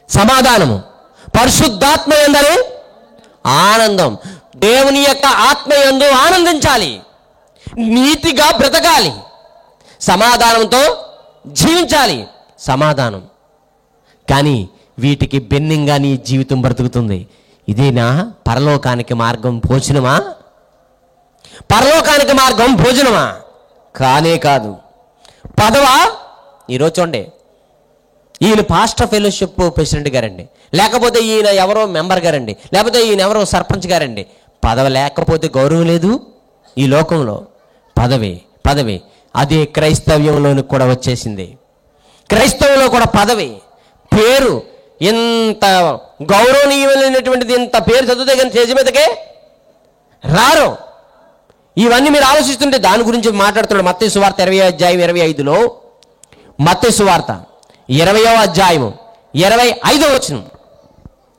సమాధానము, పరిశుద్ధాత్మ యందలి ఆనందం. దేవుని యొక్క ఆత్మ యందు ఆనందించాలి, నీతిగా బ్రతకాలి, సమాధానంతో జీవించాలి. సమాధానం కానీ వీటికి భిన్నంగా నీ జీవితం బ్రతుకుతుంది. ఇదేనా పరలోకానికి మార్గం? భోజనమా? పరలోకానికి మార్గం భోజనమా? కానే కాదు. పదవా? ఈరోజు చూడండి, ఈయన పాస్టర్ ఫెలోషిప్ ప్రెసిడెంట్ గారండి, లేకపోతే ఈయన ఎవరో మెంబర్ గారండి, లేకపోతే ఈయన ఎవరో సర్పంచ్ గారండి. పదవి లేకపోతే గౌరవం లేదు ఈ లోకంలో. పదవి పదవి అదే క్రైస్తవ్యంలోనికి కూడా వచ్చేసింది. క్రైస్తవంలో కూడా పదవి, పేరు, ఇంత గౌరవనీయమైనటువంటిది, ఇంత పేరు చదివితే కానీ స్టేజ్ మీదకే రారు. ఇవన్నీ మీరు ఆలోచిస్తుంటే దాని గురించి మాట్లాడుతున్నాడు. మత్తయి సువార్త 20వ అధ్యాయం 25లో, మత్తయి సువార్త 20వ అధ్యాయము 25వ వచనం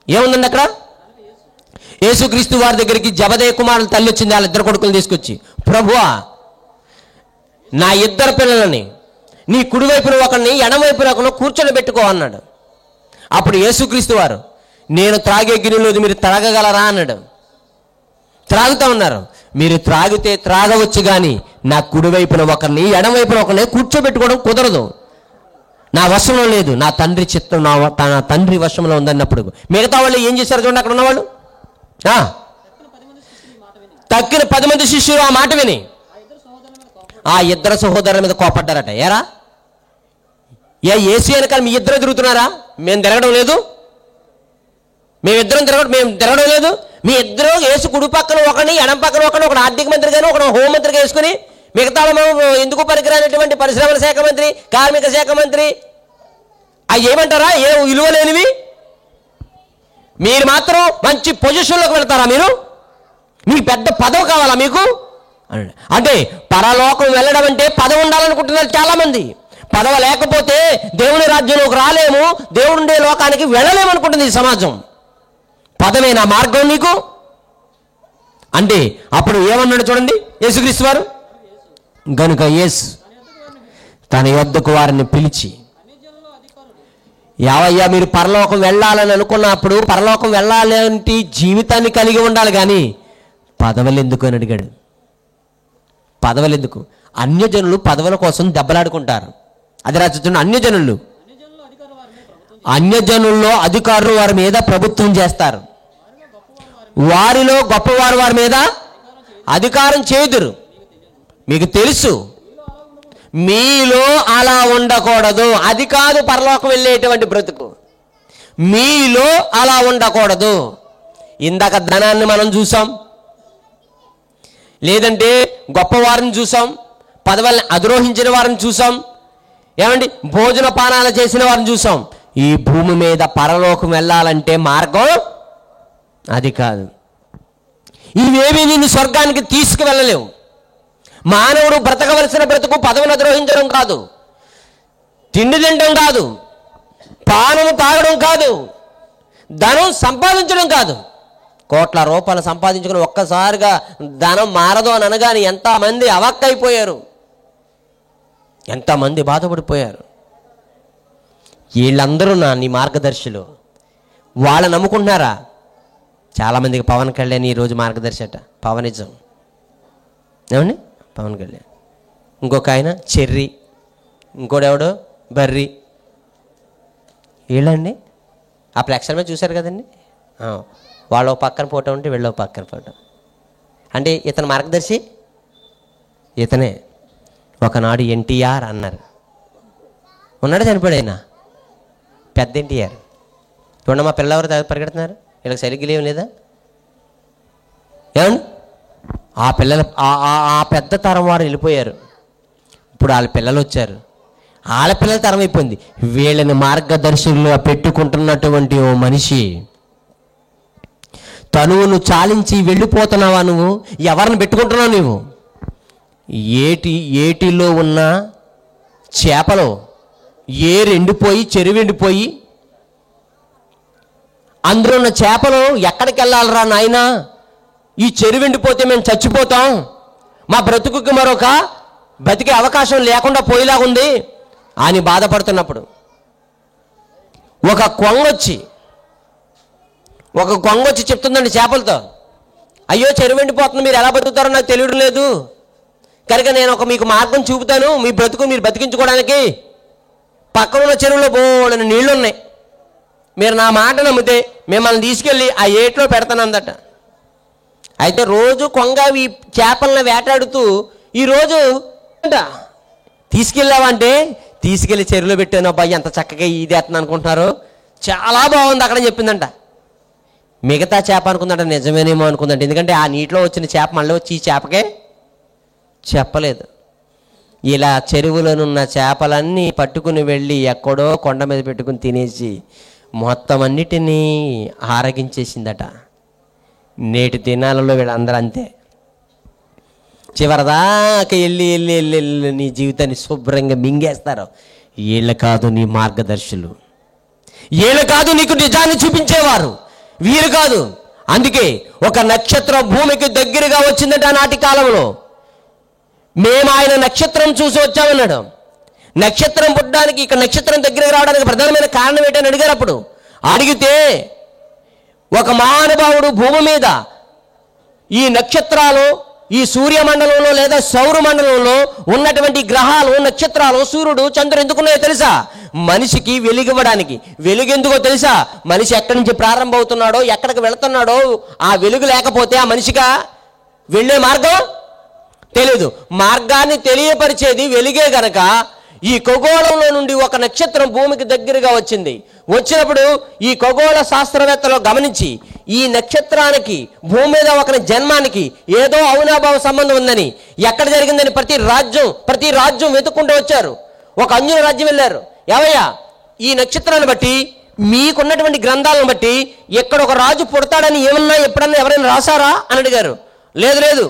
ఏముందండి అక్కడ? యేసుక్రీస్తు వారి దగ్గరికి జబదేయ కుమారుల తల్లి వచ్చింది, వాళ్ళ ఇద్దరు కొడుకులు తీసుకొచ్చి, ప్రభువా నా ఇద్దరు పిల్లలని నీ కుడివైపున ఒకరిని ఎడమవైపున ఒకరిని కూర్చొని పెట్టుకో అన్నాడు. అప్పుడు యేసుక్రీస్తు వారు, నేను త్రాగే గిన్నెలోది మీరు త్రాగగలరా అన్నాడు. త్రాగుతూ ఉన్నారు. మీరు త్రాగితే త్రాగవచ్చు, కానీ నా కుడివైపున ఒకరిని ఎడమవైపున ఒకరిని కూర్చోబెట్టుకోవడం కుదరదు, నా వశంలో లేదు, నా తండ్రి చిత్తం నా తండ్రి వశంలో ఉందన్నప్పుడు మిగతా వాళ్ళు ఏం చేశారు చూడండి. అక్కడ ఉన్నవాళ్ళు తక్కిన 10 మంది శిష్యులు ఆ మాట విని ఆ ఇద్దరు సహోదరుల మీద కోపడ్డారట. ఏరా ఏసీ వెనకాల మీ ఇద్దరు తిరుగుతున్నారా? మేము తిరగడం లేదు, మేము తిరగడం లేదు. మీ ఇద్దరు యేసు కుడి పక్కన ఒకరిని ఎడం పక్కన ఒకరిని, ఒకడు ఆర్థిక మంత్రి కానీ ఒకడు హోంమంత్రిగా వేసుకుని, మిగతా మేము ఎందుకు పనికిరానటువంటి పరిశ్రమల శాఖ మంత్రి, కార్మిక శాఖ మంత్రి, అవి ఏమంటారా? ఏ విలువ లేనివి. మీరు మాత్రం మంచి పొజిషన్లోకి వెళ్తారా? మీరు మీ పెద్ద పదవి కావాలా మీకు? అంటే పరలోకం వెళ్ళడం అంటే పదవి ఉండాలనుకుంటున్నారు చాలామంది. పదవి లేకపోతే దేవుని రాజ్యంలోకి రాలేము, దేవుడుండే లోకానికి వెళ్ళలేము అనుకుంటుంది ఈ సమాజం. పదవే నా మార్గం నీకు అంటే అప్పుడు ఏమన్నాడు చూడండి యేసుక్రీస్తు వారు. గనుక యేసు తన యొద్దకు వారిని పిలిచి, యావయ్యా మీరు పరలోకం వెళ్ళాలని అనుకున్నప్పుడు పరలోకం వెళ్ళాలంటే జీవితాన్ని కలిగి ఉండాలి, కానీ పదవులు ఎందుకు అని అడిగాడు. పదవులు ఎందుకు? అన్యజనులు పదవుల కోసం దెబ్బలాడుకుంటారు. అది రాజుతున్న అన్యజనుల్లో అధికారులు వారి మీద ప్రభుత్వం చేస్తారు, వారిలో గొప్పవారు వారి మీద అధికారం చేయుదురు. మీకు తెలుసు, మీలో అలా ఉండకూడదు. అది కాదు పరలోకం వెళ్ళేటువంటి బ్రతుకు. మీలో అలా ఉండకూడదు. ఇందాక ధనాన్ని మనం చూసాం, లేదంటే గొప్పవారిని చూసాం, పదవుల్ని అధిరోహించిన వారిని చూసాం, ఏమండి భోజన పానాలు చేసిన వారిని చూసాం. ఈ భూమి మీద పరలోకం వెళ్ళాలంటే మార్గం అది కాదు. ఇవేమీ నిన్ను స్వర్గానికి తీసుకువెళ్ళలేవు. మానవుడు బ్రతకవలసిన బ్రతుకు పదవిని అధిరోహించడం కాదు, తిండి తినడం కాదు, పానము తాగడం కాదు, ధనం సంపాదించడం కాదు. కోట్ల రూపాయలు సంపాదించుకుని ఒక్కసారిగా ధనం మారదు అని అనగానే ఎంతమంది అవక్కైపోయారు, ఎంతమంది బాధపడిపోయారు. వీళ్ళందరూ నీ మార్గదర్శులు. వాళ్ళ నమ్ముకుంటున్నారా? చాలామందికి పవన్ కళ్యాణ్ ఈరోజు మార్గదర్శి అట. పవనిజం ఏమండి? పవన్ కళ్యాణ్, ఇంకొక ఆయన చెర్రీ, ఇంకోడెవడో బర్రీ. వీళ్ళండి ఆ ఫ్లెక్సర్ మీద చూశారు కదండి, వాళ్ళ పక్కన ఫోటో ఉంటే వీళ్ళ పక్కన ఫోటో. అంటే ఇతని మార్గదర్శి ఇతనే. ఒకనాడు ఎన్టీఆర్ అన్నారు, ఉన్నాడు, చనిపోయాడు ఆయన. పెద్ద ఎన్టీఆర్. చూడండి మా పిల్లలు ఎవరు పరిగెడుతున్నారు, వీళ్ళకి సరిగ్గా ఏం లేదా? ఏమండి ఆ పిల్లలు ఆ పెద్ద తరం వారు వెళ్ళిపోయారు. ఇప్పుడు వాళ్ళ పిల్లలు వచ్చారు, వాళ్ళ పిల్లల తరం అయిపోయింది. వీళ్ళని మార్గదర్శకులుగా పెట్టుకుంటున్నటువంటి ఓ మనిషి, తనువును చాలించి వెళ్ళిపోతున్నావా నువ్వు? ఎవరిని పెట్టుకుంటున్నావు నువ్వు? ఏటిలో ఉన్న చేపలు ఎండిపోయి చెరువు ఎండిపోయి అందులో ఉన్న చేపలు ఎక్కడికి వెళ్ళాలరా నాయనా, ఈ చెరువు ఎండిపోతే మేము చచ్చిపోతాం, మా బ్రతుకుకి మరొక బతికే అవకాశం లేకుండా పోయేలాగుంది అని బాధపడుతున్నప్పుడు ఒక కొంగొచ్చి చెప్తుందండి చేపలతో, అయ్యో చెరువు ఎండిపోతుంది, మీరు ఎలా బతుకుతారో నాకు తెలియడం లేదు కనుక నేను మీకు మార్గం చూపుతాను, మీ బ్రతుకు మీరు బతికించుకోవడానికి. పక్కన ఉన్న చెరువులో బోళ్ళని నీళ్లు ఉన్నాయి, మీరు నా మాట నమ్మితే మిమ్మల్ని తీసుకెళ్ళి ఆ ఏట్లో పెడతానందట. అయితే రోజు కొంగ ఈ చేపలను వేటాడుతూ ఈరోజు తీసుకెళ్ళావంటే తీసుకెళ్ళి చెరువులో పెట్టాను, అబ్బాయి ఎంత చక్కగా ఇది ఎత్తను అనుకుంటున్నారు, చాలా బాగుంది అక్కడ చెప్పిందంట. మిగతా చేప అనుకుందంట నిజమేనేమో అనుకుందంట, ఎందుకంటే ఆ నీటిలో వచ్చిన చేప మళ్ళీ వచ్చి ఈ చేపకే చెప్పలేదు. ఇలా చెరువులోనున్న చేపలన్నీ పట్టుకుని వెళ్ళి ఎక్కడో కొండ మీద పెట్టుకుని తినేసి మొత్తం అన్నిటినీ ఆరగించేసిందట. నేటి దినాలలో వీళ్ళందరూ అంతే, చివరిదాకా వెళ్ళి వెళ్ళి వెళ్ళి వెళ్ళి నీ జీవితాన్ని శుభ్రంగా మింగేస్తారు. వీళ్ళు కాదు నీ మార్గదర్శులు, వీళ్ళు కాదు నీకు నిజాన్ని చూపించేవారు, వీరు కాదు. అందుకే ఒక నక్షత్రం భూమికి దగ్గరగా వచ్చిందట నాటి కాలంలో. మేము ఆయన నక్షత్రం చూసి వచ్చామన్నాడు. నక్షత్రం పుట్టడానికి, ఇక నక్షత్రం దగ్గరికి రావడానికి ప్రధానమైన కారణం ఏంటని అడిగారు. అప్పుడు అడిగితే ఒక మహానుభావుడు భూమి మీద ఈ నక్షత్రాలు, ఈ సూర్యమండలంలో లేదా సౌరమండలంలో ఉన్నటువంటి గ్రహాలు, నక్షత్రాలు, సూర్యుడు, చంద్రుడు ఎందుకున్నాయో తెలుసా? మనిషికి వెలుగివ్వడానికి. వెలుగు ఎందుకో తెలుసా? మనిషి ఎక్కడి నుంచి ప్రారంభం అవుతున్నాడో, ఎక్కడికి వెళుతున్నాడో ఆ వెలుగు లేకపోతే ఆ మనిషిగా వెళ్ళే మార్గం తెలియదు. మార్గాన్ని తెలియపరిచేది వెలుగే గనక ఈ ఖగోళంలో నుండి ఒక నక్షత్రం భూమికి దగ్గరగా వచ్చింది. వచ్చినప్పుడు ఈ ఖగోళ శాస్త్రవేత్తలు గమనించి ఈ నక్షత్రానికి భూమి మీద ఒక జన్మానికి ఏదో అవినాభావ సంబంధం ఉందని, ఎక్కడ జరిగిందని ప్రతి రాజ్యం వెతుక్కుంటూ వచ్చారు. ఒక అన్యుల రాజ్యం వెళ్ళారు, ఏవయ్యా ఈ నక్షత్రాన్ని బట్టి మీకున్నటువంటి గ్రంథాలను బట్టి ఎక్కడ ఒక రాజు పుడతాడని ఏమన్నా ఎప్పుడన్నా ఎవరైనా రాశారా అని అడిగారు. లేదు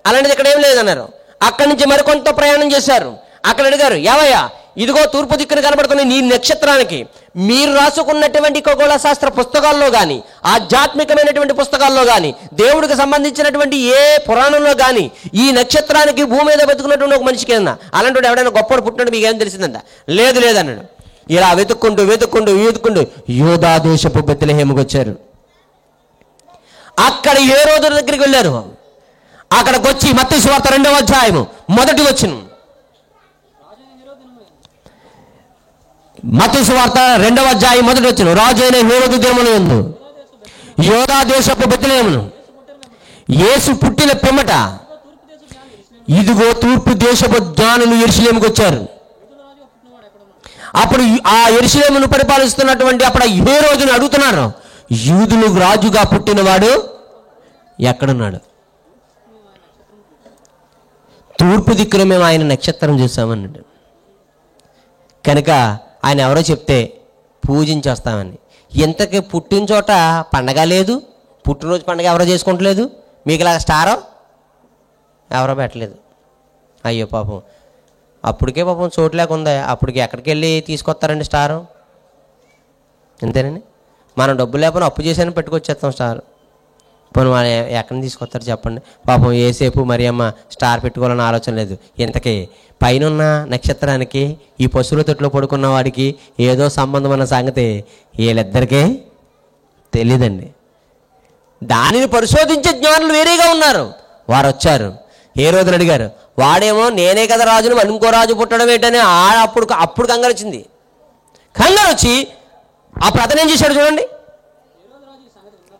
అలాంటిది ఇక్కడ ఏం లేదన్నారు. అక్కడి నుంచి మరికొంత ప్రయాణం చేశారు. అక్కడ అడిగారు, ఏవయ్యా ఇదిగో తూర్పు దిక్కున కనబడుతున్న నీ నక్షత్రానికి మీరు రాసుకున్నటువంటి ఖగోళ శాస్త్ర పుస్తకాల్లో కానీ, ఆధ్యాత్మికమైనటువంటి పుస్తకాల్లో కానీ, దేవుడికి సంబంధించినటువంటి ఏ పురాణంలో కానీ ఈ నక్షత్రానికి భూమి మీద బతుకున్నటువంటి ఒక మనిషికి ఏదన్నా అలాంటి ఎవడైనా గొప్పడు పుట్టినట్టు మీకు ఏం తెలిసిందంట? లేదన్నాడు. ఇలా వెతుక్కుంటూ యూదా దేశపు బెత్లెహేముకు వచ్చారు. అక్కడ ఏ రోజు దగ్గరికి వెళ్ళారు. అక్కడికి వచ్చి మత్తయి సువార్త 2వ అధ్యాయము 1వ వచనం, మత్తయి సువార్త 2వ అధ్యాయం 1వ వచనం, రాజు అయిన హేరోదు దినమునందు యూదా దేశపు బెత్లెహేమును యేసు పుట్టిన పిమ్మట ఇదిగో తూర్పు దేశపు జ్ఞానులు యెరూషలేముకు వచ్చారు. అప్పుడు ఆ యెరూషలేమును పరిపాలిస్తున్నటువంటి అప్పుడు హేరోదును అడుగుతున్నారు, యూదులు రాజుగా పుట్టినవాడు ఎక్కడున్నాడు? తూర్పు దిక్కున మేము ఆయన నక్షత్రం చూసామన్నాడు. కనుక ఆయన ఎవరో చెప్తే పూజించేస్తామని. ఇంతకీ పుట్టిన చోట పండగ లేదు, పుట్టినరోజు పండగ ఎవరో చేసుకుంటలేదు, మీకు ఇలా స్టారో ఎవరో పెట్టలేదు. అయ్యో పాపం, అప్పటికే పాపం చోటు లేకుందా, అప్పటికి ఎక్కడికి వెళ్ళి తీసుకొస్తారండి స్టారు? అంతేనండి, మనం డబ్బు లేకపోయినా అప్పు చేసాను పెట్టుకొచ్చేస్తాం స్టార్. పోనీ వాళ్ళు ఎక్కడిని తీసుకొస్తారు చెప్పండి? పాపం ఏసేపు మరియమ్మ స్టార్ పెట్టుకోవాలని ఆలోచన లేదు. ఇంతకీ పైన నక్షత్రానికి ఈ పశువుల తొట్లో పడుకున్న వాడికి ఏదో సంబంధం అన్న సంగతి వీళ్ళిద్దరికీ తెలియదండి. దానిని పరిశోధించే జ్ఞానులు వేరేగా ఉన్నారు. వారు వచ్చారు, హేరోదుని అడిగారు. వాడేమో నేనే కదా రాజును, ఇంకో రాజు పుట్టడం ఏంటని అప్పుడు కంగారు వచ్చింది. కంగారు వచ్చి అప్పుడు అతను ఏం చేశాడు చూడండి.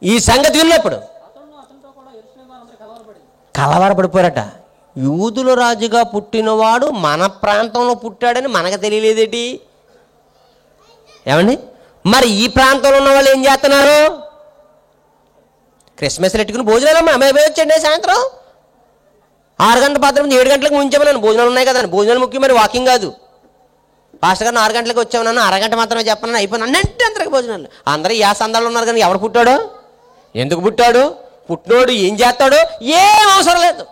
ఈ సంగతి విన్నప్పుడు కలవరపడిపోయారట. యూదుల రాజుగా పుట్టినవాడు మన ప్రాంతంలో పుట్టాడని మనకు తెలియలేదేటి? ఏమండి, మరి ఈ ప్రాంతంలో ఉన్న వాళ్ళు ఏం చేస్తున్నారు? క్రిస్మస్ ఎట్టుకుని భోజనాలు అమ్మాయి వచ్చండి. సాయంత్రం 6 గంటల పాత్ర 7 గంటలకు ముంచామన్నాను. భోజనాలు ఉన్నాయి కదా, భోజనాలు ముఖ్యం, మరి వాకింగ్ కాదు. పాస్టర్ గారు 6 గంటలకు వచ్చామన్నాను, అరగంట మాత్రమే చెప్పనని అయిపోయింది. అన్నింటి అందరికి భోజనాలు. అందరూ ఈ సందాలు ఉన్నారు కానీ ఎవరు పుట్టాడో, ఎందుకు పుట్టాడు, పుట్టినోడు ఏం చేస్తాడో ఏం అవసరం లేదు.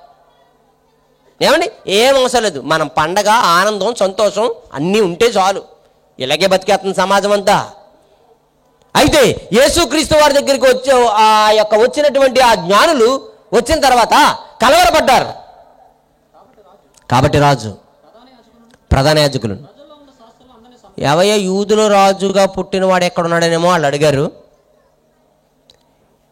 ఏమండి? ఏం అవసరం లేదు. మనం పండగ, ఆనందం, సంతోషం అన్నీ ఉంటే చాలు. ఇలాగే బతికేస్తుంది సమాజం అంతా. అయితే యేసుక్రీస్తు వారి దగ్గరికి వచ్చినటువంటి ఆ జ్ఞానులు వచ్చిన తర్వాత కలవరపడ్డారు. కాబట్టి రాజు ప్రధాన యాజకులు ఎవయ్య యూదుల రాజుగా పుట్టినవాడు ఎక్కడున్నాడనేమో వాళ్ళు అడిగారు.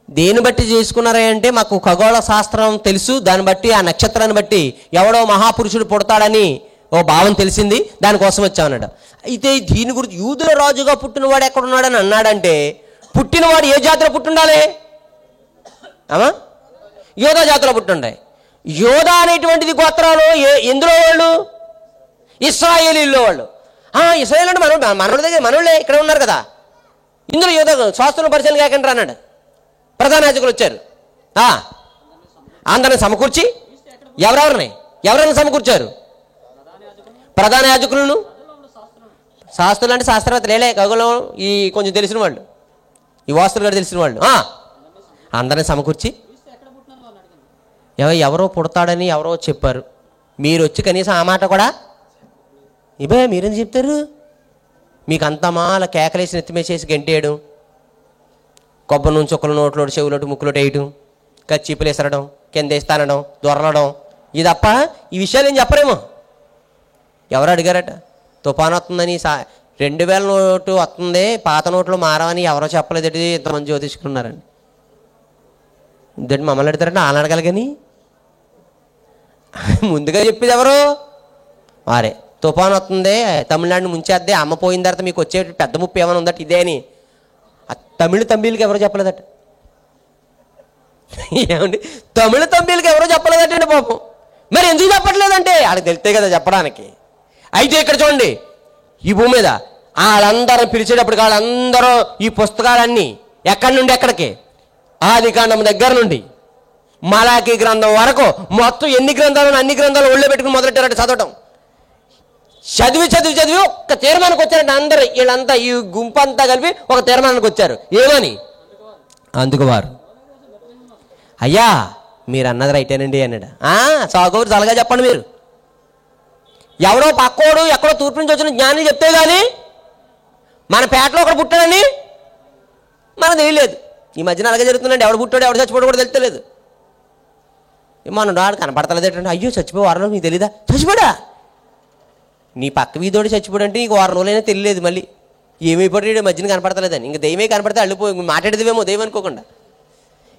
దేని బట్టి చేసుకున్నారా అంటే, మాకు ఖగోళ శాస్త్రం తెలుసు, దాన్ని బట్టి ఆ నక్షత్రాన్ని బట్టి ఎవడో మహాపురుషుడు పుడతాడని ఓ భావం తెలిసింది, దానికోసం వచ్చామన్నాడు. అయితే దీని గురించి యూదుల రాజుగా పుట్టినవాడు ఎక్కడున్నాడని అన్నాడంటే, పుట్టినవాడు ఏ జాతిలో పుట్టుండాలి? యోధా జాతిలో పుట్టుండాలి. యోధా అనేటువంటిది గోత్రాలు ఎందులో వాళ్ళు? ఇశ్రాయేలీల్లో వాళ్ళు. ఇశ్రాయేల్ అంటే మనోళ్ళ దగ్గర మనోళ్ళే ఇక్కడ ఉన్నారు కదా. ఇందులో యోధా శాస్త్రం పరిశీలన కాకుండా అన్నాడు. ప్రధాన యాజకులు వచ్చారు. అందరిని సమకూర్చి ఎవరెవరిని సమకూర్చారు? ప్రధాన యాజకులను. శాస్త్రులు అంటే శాస్త్రవేత్తలు లేలే, ఖగోళం ఈ కొంచెం తెలిసిన వాళ్ళు, ఈ వాస్తులు కూడా తెలిసిన వాళ్ళు. అందరిని సమకూర్చి ఎవరో పుడతాడని ఎవరో చెప్పారు, మీరు వచ్చి కనీసం ఆ మాట కూడా మీరేం చెప్తారు? మీకు అంతా మాల కేకలేసి నెత్తిమేసేసి గంటేయడం, కొబ్బరి నుంచి చుక్కల నోట్లోటి చెవులోటి ముక్కులోటి వేయటం, కచ్చిపులు ఎసరడం, కింద వేస్తానడం, దొరలడం, ఇది తప్ప ఈ విషయాలు ఏం చెప్పరేమో. ఎవరు అడిగారట? తుఫాను వస్తుందని 2000 నోటు వస్తుంది, పాత నోట్లు మారవని ఎవరో చెప్పలేదటి, ఇంతమంది జ్యోతిష్కున్నారండి. ఇదంటే మమ్మల్ని అడుగుతారంటే వాళ్ళని అడగాలి కానీ ముందుగా చెప్పేది ఎవరు? వారే. తుఫాను వస్తుంది, తమిళనాడుని ముంచేద్దే, అమ్మ పోయిన తర్వాత మీకు వచ్చే పెద్ద ముప్పు ఏమైనా ఉందట ఇదే అని తమిళకి ఎవరో చెప్పలేదట. ఏమండి? తమిళకి ఎవరో చెప్పలేదటండి పాపం. మరి ఎందుకు చెప్పట్లేదంటే వాళ్ళకి తెలితే కదా చెప్పడానికి. అయితే ఇక్కడ చూడండి, ఈ భూమి మీద వాళ్ళందరూ పిలిచేటప్పుడు వాళ్ళందరూ ఈ పుస్తకాలన్నీ ఎక్కడి నుండి ఎక్కడికి? ఆదికాండం దగ్గర నుండి మలాకీ గ్రంథం వరకు మొత్తం ఎన్ని గ్రంథాలు, అన్ని గ్రంథాలు ఒళ్ళో పెట్టుకుని మొదలెట్టారట చదవటం. చదివి ఒక తీర్మానానికి వచ్చారంట. అందరూ వీళ్ళంతా ఈ గుంపంతా కలిపి ఒక తీర్మానానికి వచ్చారు. ఏమని? అందుకు వారు, అయ్యా మీరు అన్నది రైటేనండి అన్నాడు. సాగోరు చల్లగా చెప్పండి. మీరు ఎవడో పక్కోడు ఎక్కడో తూర్పు నుంచి వచ్చిన జ్ఞాని చెప్తే కానీ మన పేటలో ఒకడు పుట్టాడని మనకు తెలియలేదు. ఈ మధ్యన అలాగే జరుగుతుందండి. ఎవడు పుట్టాడు ఎవడు చచ్చిపోయాడు కూడా తెలుస్తలేదు. మన వాడు కనపడతలేదు ఏంటంటే, అయ్యో చచ్చిపోయి వారంలో మీకు తెలీదా? చచ్చిపోడా? నీ పక్క వీధోడు చచ్చిపోయాడు అంటే నీకు 6 రోజులైనా తెలియలేదు. మళ్ళీ ఏమైపోయాడు మధ్యన కనపడతలేదని. ఇంకా దెయ్యమే కనపడితే అల్లిపోయి మాట్లాడేదేమో దెయ్యం అనుకోకుండా.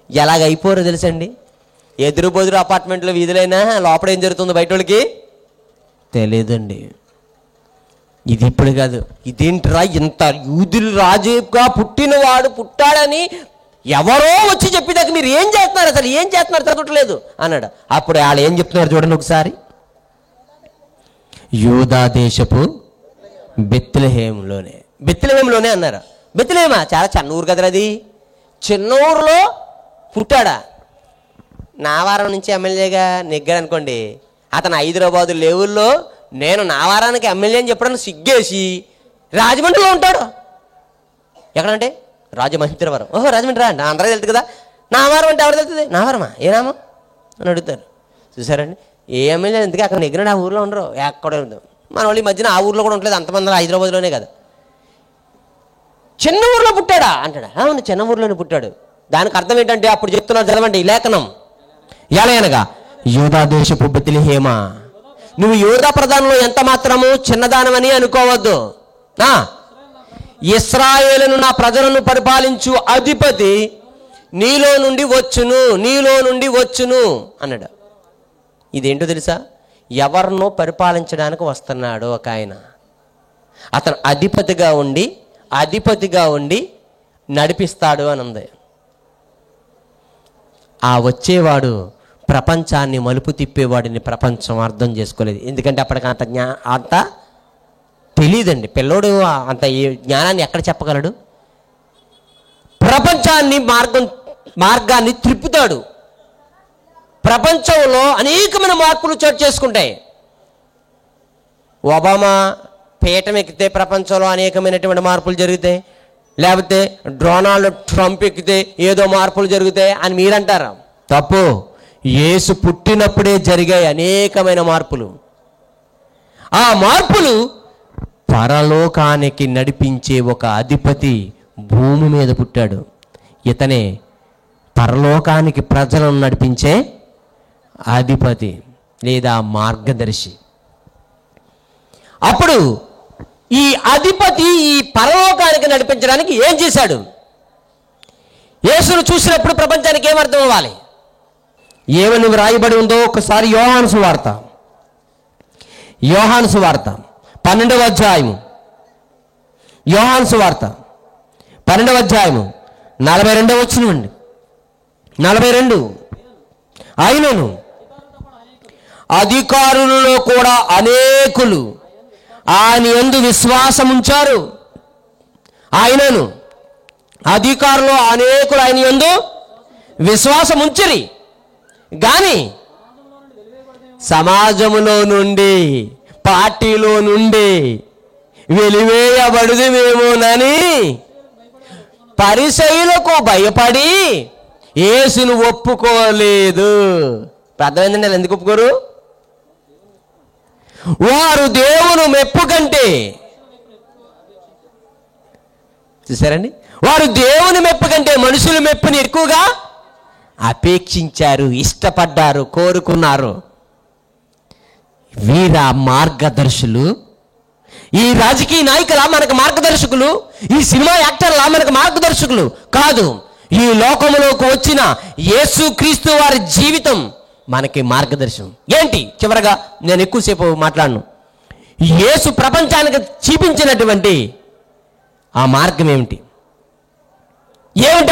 ఎలాగ అయిపోరు తెలుసండి. ఎదురు బొదురు అపార్ట్మెంట్లో వీధులైనా లోపల ఏం జరుగుతుందో బయట వాళ్ళకి తెలియదండి. ఇది ఇప్పుడు కాదు, ఇదేంటిరా ఇంత యూదుల రాజుగా పుట్టినవాడు పుట్టాడని ఎవరో వచ్చి చెప్పేదాకా మీరు ఏం చేస్తున్నారు, అసలు ఏం చేస్తున్నారు చదవట్లేదు అన్నాడు. అప్పుడు వాళ్ళు ఏం చెప్తున్నారు చూడండి ఒకసారి. యూదా దేశపు బెత్లెహేములోనే అన్నారు. బెత్లెహేమా? చాలా చిన్న ఊరు కదరా అది. చిన్న ఊరులో పుట్టాడా? నావారం నుంచి ఎమ్మెల్యేగా నెగ్గాడు అనుకోండి. అతను హైదరాబాదు లెవెల్లో నేను నావారానికి ఎమ్మెల్యే అని చెప్పడానికి సిగ్గేసి రాజమండ్రిలో ఉంటాడు. ఎక్కడంటే రాజమహేంద్రవరం. ఓహో రాజమండ్రి అంటే అందరూ తెలుసు కదా. నావారం అంటే ఎవరు తెలుస్తుంది? నావారమా? ఏ నామం అని అడుగుతారు. చూసారండి, ఏ ఎమ్మెల్యే ఎందుకు అక్కడ నెగ్గినాడు ఆ ఊర్లో ఉండరు, ఎక్కడే ఉండదు. మన వాళ్ళు ఈ మధ్యన ఆ ఊర్లో కూడా ఉండలేదు, అంతమంది హైదరాబాద్లోనే కదా. చిన్న ఊర్లో పుట్టాడా అంటాడా? అవును, చిన్న ఊర్లోనే పుట్టాడు. దానికి అర్థం ఏంటంటే అప్పుడు చెప్తున్నారు చదవండి ఈ లేఖనం. ఎలా అనగా యూదా దేశపు బెత్లెహేమ, నువ్వు యూదా ప్రధానంలో ఎంత మాత్రము చిన్నదానమని అనుకోవద్దు. ఇశ్రాయేలును నా ప్రజలను పరిపాలించు అధిపతి నీలో నుండి వచ్చును అన్నాడు. ఇదేంటో తెలుసా? ఎవరినో పరిపాలించడానికి వస్తున్నాడు ఒక ఆయన. అతను అధిపతిగా ఉండి నడిపిస్తాడు అని ఉంది. ఆ వచ్చేవాడు ప్రపంచాన్ని మలుపు తిప్పేవాడిని ప్రపంచం అర్థం చేసుకోలేదు. ఎందుకంటే అప్పటికి అంత తెలియదండి. పిల్లోడు అంత జ్ఞానాన్ని ఎక్కడ చెప్పగలడు? ప్రపంచాన్ని మార్గాన్ని త్రిప్పుతాడు. ప్రపంచంలో అనేకమైన మార్పులు చోటు చేసుకుంటాయి. ఒబామా పీఠం ఎక్కితే ప్రపంచంలో అనేకమైనటువంటి మార్పులు జరుగుతాయి. లేకపోతే డొనాల్డ్ ట్రంప్ ఎక్కితే ఏదో మార్పులు జరుగుతాయి అని మీరంటారు. తప్పు. యేసు పుట్టినప్పుడే జరిగాయి అనేకమైన మార్పులు. ఆ మార్పులు పరలోకానికి నడిపించే ఒక అధిపతి భూమి మీద పుట్టాడు. ఇతనే పరలోకానికి ప్రజలను నడిపించే అధిపతి లేదా మార్గదర్శి. అప్పుడు ఈ అధిపతి ఈ పరలోకానికి నడిపించడానికి ఏం చేశాడు? యేసును చూసినప్పుడు ప్రపంచానికి ఏమర్థం అవ్వాలి? ఏమని వ్రాయబడి ఉందో ఒకసారి యోహాను సువార్త 12వ అధ్యాయము, యోహాను సువార్త 12వ అధ్యాయము 42వ వచనం అండి. 42. ఆయనను అధికారులలో కూడా అనేకులు ఆయన యందు విశ్వాసం ఉంచారు. ఆయనను అధికారులు అనేకులు ఆయన యందు విశ్వాసం ఉంచిరి కానీ సమాజంలో నుండి, పార్టీలో నుండి వెలివేయబడుదువేమోనని పరిసయ్యులకు భయపడి యేసును ఒప్పుకోలేదు. అర్థమైందండి? వాళ్ళు ఎందుకు ఒప్పుకోరు? వారు దేవుని మెప్పు కంటే, చూసారండి, వారు దేవుని మెప్పు కంటే మనుషుల మెప్పుని ఎక్కువగా అపేక్షించారు, ఇష్టపడ్డారు, కోరుకున్నారు. వీర మార్గదర్శులు, ఈ రాజకీయ నాయకుల మనకు మార్గదర్శకులు, ఈ సినిమా యాక్టర్ల మనకు మార్గదర్శకులు కాదు. ఈ లోకములోకి వచ్చిన యేసుక్రీస్తు వారి జీవితం మనకి మార్గదర్శనం. ఏంటి? చివరగా నేను ఎక్కువసేపు మాట్లాడను. యేసు ప్రపంచానికి చూపించినటువంటి ఆ మార్గం ఏమిటి?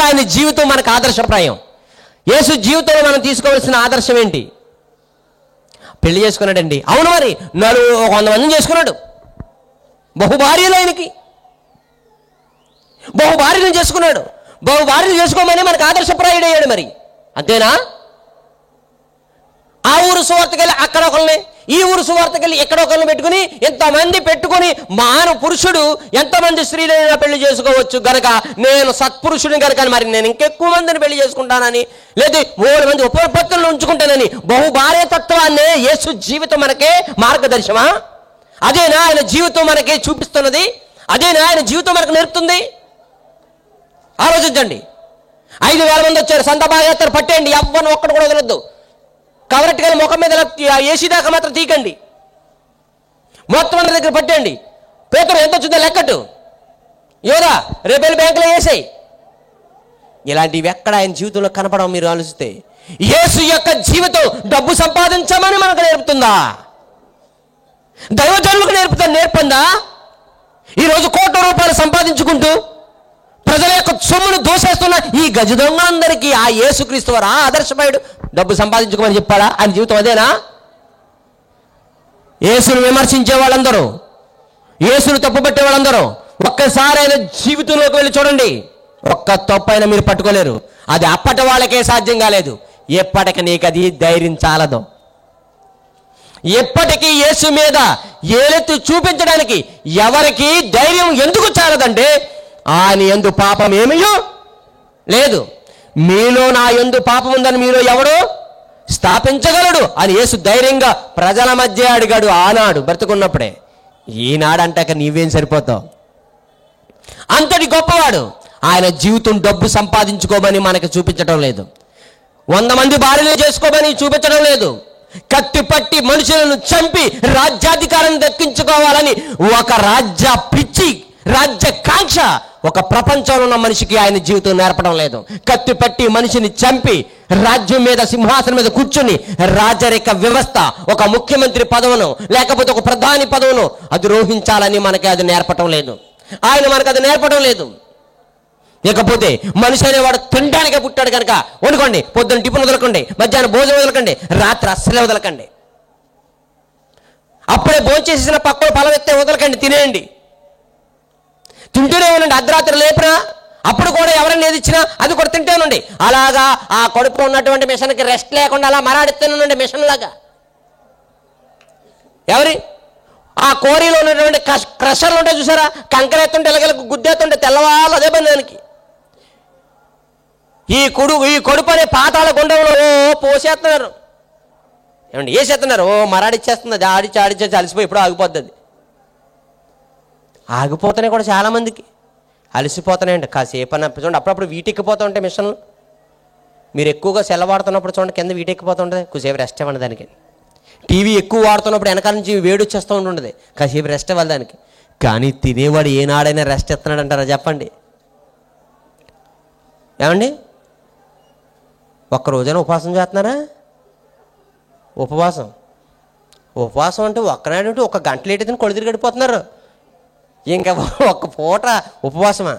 ఆయన జీవితం మనకు ఆదర్శప్రాయం. యేసు జీవితంలో మనం తీసుకోవాల్సిన ఆదర్శం ఏంటి? పెళ్లి చేసుకున్నాడండి. అవును, మరి 100 మందిని చేసుకున్నాడు. బహుభార్యలు ఆయనకి, బహుభార్యలు చేసుకున్నాడు. బహుభార్యలు చేసుకోమని మనకు ఆదర్శప్రాయుడయ్యాడు. మరి అంతేనా? ఆ ఊరు సువార్తకెళ్ళి అక్కడ ఒకరిని, ఈ ఊరు సువార్తకెళ్ళి ఎక్కడ ఒకరిని పెట్టుకుని, ఎంతమంది పెట్టుకుని మాను పురుషుడు ఎంతమంది స్త్రీలైనా పెళ్లి చేసుకోవచ్చు గనక నేను సత్పురుషుడిని కనుక మరి నేను ఇంకెక్కువ మందిని పెళ్లి చేసుకుంటానని, లేదా 3 మంది ఉపపత్తులను ఉంచుకుంటానని బహుభార్య తత్వాన్నే యేసు జీవితం మనకే మార్గదర్శమా? అదేనా ఆయన జీవితం మనకి చూపిస్తున్నది? అదేనా ఆయన జీవితం మనకు నేర్పుతుంది? ఆలోచించండి. 5,000 మంది వచ్చారు, సంత బాగా పట్టేయండి, ఎవ్వను ఒక్కడు కూడా వదలొద్దు. కవరెట్టుగా ముఖం మీద ఏసీ దాకా మాత్రం తీకండి, మొత్తం అందరి దగ్గర పట్టండి. పేతురు ఎంత వచ్చిందో లెక్కట్టు, యోధా రేపెళ్ళి బ్యాంకులో వేసాయి. ఇలాంటివి ఎక్కడ ఆయన జీవితంలో కనపడవు. మీరు ఆలోచిస్తే యేసు యొక్క జీవితం డబ్బు సంపాదించమని మనకు నేర్పుతుందా? దైవజనులకు నేర్పందా? ఈరోజు కోట్ల రూపాయలు సంపాదించుకుంటూ ప్రజల యొక్క సొమ్మును దోసేస్తున్న ఈ గజ దొంగలందరికీ ఆ యేసుక్రీస్తు వారు ఆదర్శమయుడు. డబ్బు సంపాదించుకోమని చెప్పాడా? ఆయన జీవితం అదేనా? యేసును విమర్శించే వాళ్ళందరూ, యేసును తప్పుపట్టే వాళ్ళందరూ ఒక్కసారి ఆయన జీవితంలోకి వెళ్ళి చూడండి. ఒక్క తప్పు అయినా మీరు పట్టుకోలేరు. అది అప్పటి వాళ్ళకే సాధ్యం కాలేదు. ఎప్పటికి నీకు అది ధైర్యం చాలదు. ఎప్పటికీ యేసు మీద ఏలెత్తి చూపించడానికి ఎవరికి ధైర్యం ఎందుకు చాలదంటే ఆయన యందు పాపం ఏమయ్యో లేదు. మీలో నా యందు పాపం ఉందని మీలో ఎవడు స్థాపించగలడు అని యేసు ధైర్యంగా ప్రజల మధ్య అడిగాడు ఆనాడు బ్రతుకున్నప్పుడే. ఈనాడంటాక నీవేం సరిపోతావు? అంతటి గొప్పవాడు. ఆయన జీవితం డబ్బు సంపాదించుకోమని మనకు చూపించడం లేదు. 100 మంది భార్యలు చేసుకోమని చూపించడం లేదు. కత్తి పట్టి మనుషులను చంపి రాజ్యాధికారం దక్కించుకోవాలని ఒక రాజ్య పిచ్చి, రాజ్య కాంక్ష ఒక ప్రపంచంలో ఉన్న మనిషికి ఆయన జీవితం నేర్పడం లేదు. కత్తి పట్టి మనిషిని చంపి రాజ్యం మీద, సింహాసనం మీద కూర్చుని రాజరిక వ్యవస్థ, ఒక ముఖ్యమంత్రి పదవును లేకపోతే ఒక ప్రధాని పదవును అధిరోహించాలని మనకి అది నేర్పటం లేదు. ఆయన మనకు అది నేర్పడం లేదు. ఇకపోతే మనిషి అనేవాడు తినడానికే పుట్టాడు కనుక వండుకోండి, పొద్దున్న టిఫిన్ వదలకండి, మధ్యాహ్నం భోజనం వదలకండి, రాత్రి అస్సలే వదలకండి. అప్పుడే భోజనం చేసేసిన పక్కన పొలం ఎత్తే వదలకండి, తినేయండి. తింటూనే ఉండండి. అర్ధరాత్రి లేపినా అప్పుడు కూడా ఎవరైనా ఏది ఇచ్చినా అది కూడా తింటేనండి. అలాగా ఆ కడుపులో ఉన్నటువంటి మిషన్కి రెస్ట్ లేకుండా అలా మరాడిస్తేనండి మిషన్ లాగా. ఎవరి ఆ కోరీలో ఉన్నటువంటి క్రషర్లు ఉంటాయి చూసారా, కంకర ఎత్తుంటే ఇలాగ గుద్దెత్తుంటే తెల్లవాళ్ళు అదే పని దానికి. ఈ కడుపు అనే పాతాళ గుండంలో పోసేస్తున్నారు. ఏమండి వేసేస్తున్నారు, మరాడిచ్చేస్తుంది, ఆడిచ్చి అలసిపోయి ఎప్పుడో ఆగిపోద్ది. అది ఆగిపోతున్నాయి కూడా చాలామందికి, అలసిపోతున్నాయండి. కాసేపు అన్న చూడండి, అప్పుడప్పుడు వీటెక్కిపోతూ ఉంటాయి మిషన్లు. మీరు ఎక్కువగా సెల్ వాడుతున్నప్పుడు చూడండి, కింద వీటెక్కిపోతూ ఉంటుంది, కొద్దిసేపు రెస్ట్ ఇవ్వండి దానికి. టీవీ ఎక్కువ వాడుతున్నప్పుడు వెనకాల నుంచి వేడి వచ్చేస్తూ ఉంటుంది, కాసేపు రెస్ట్ ఇవ్వాలి దానికి. కానీ తినేవాడు ఏనాడైనా రెస్ట్ ఇస్తున్నాడు అంటారా చెప్పండి? ఏమండి, ఒక్కరోజైనా ఉపవాసం చేస్తున్నారా? ఉపవాసం అంటే ఒక్కనాడంటే 1 గంట లేట్ అయితే కొళ్ళు తిరిగి గడిపోతున్నారు. ఇంకా ఒక్క పూట ఉపవాసమా?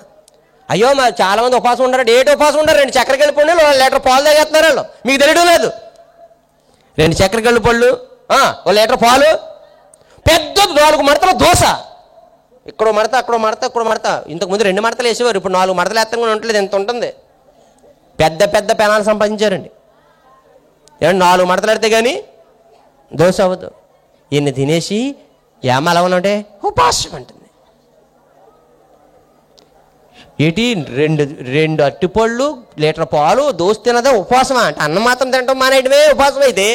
అయ్యో మరి చాలామంది ఉపవాసం ఉండరు. డేట్ ఉపవాసం ఉండరు. 2 చక్కెర గెలిపండి, 1 లీటర్ పాలు తాగేస్తున్నారు వాళ్ళు. మీకు తెలియడం లేదు. 2 చక్కెర గెళ్ళు పళ్ళు, 1 లీటర్ పాలు, పెద్ద 4 మడతల దోశ. ఇక్కడ మడత, అక్కడ మడత, ఇక్కడ మడత. ఇంతకుముందు 2 మడతలు వేసేవారు, ఇప్పుడు 4 మడతలు వేస్తాం కూడా ఉండలేదు. ఎంత ఉంటుంది? పెద్ద పెద్ద పెనాలు సంపాదించారండి. ఏమంటే 4 మడతలు పెడితే కానీ దోశ అవ్వదు. ఈయన్ని తినేసి ఏమలా ఉన్నాంటే ఉపవాసం అంటుంది. ఏంటి 2 అట్టిపళ్ళు, లీటర్ పాలు, దోశ తినదా ఉపవాసమా? అంటే అన్నం మాత్రం తినటం మానేయడమే ఉపవాసం అయితే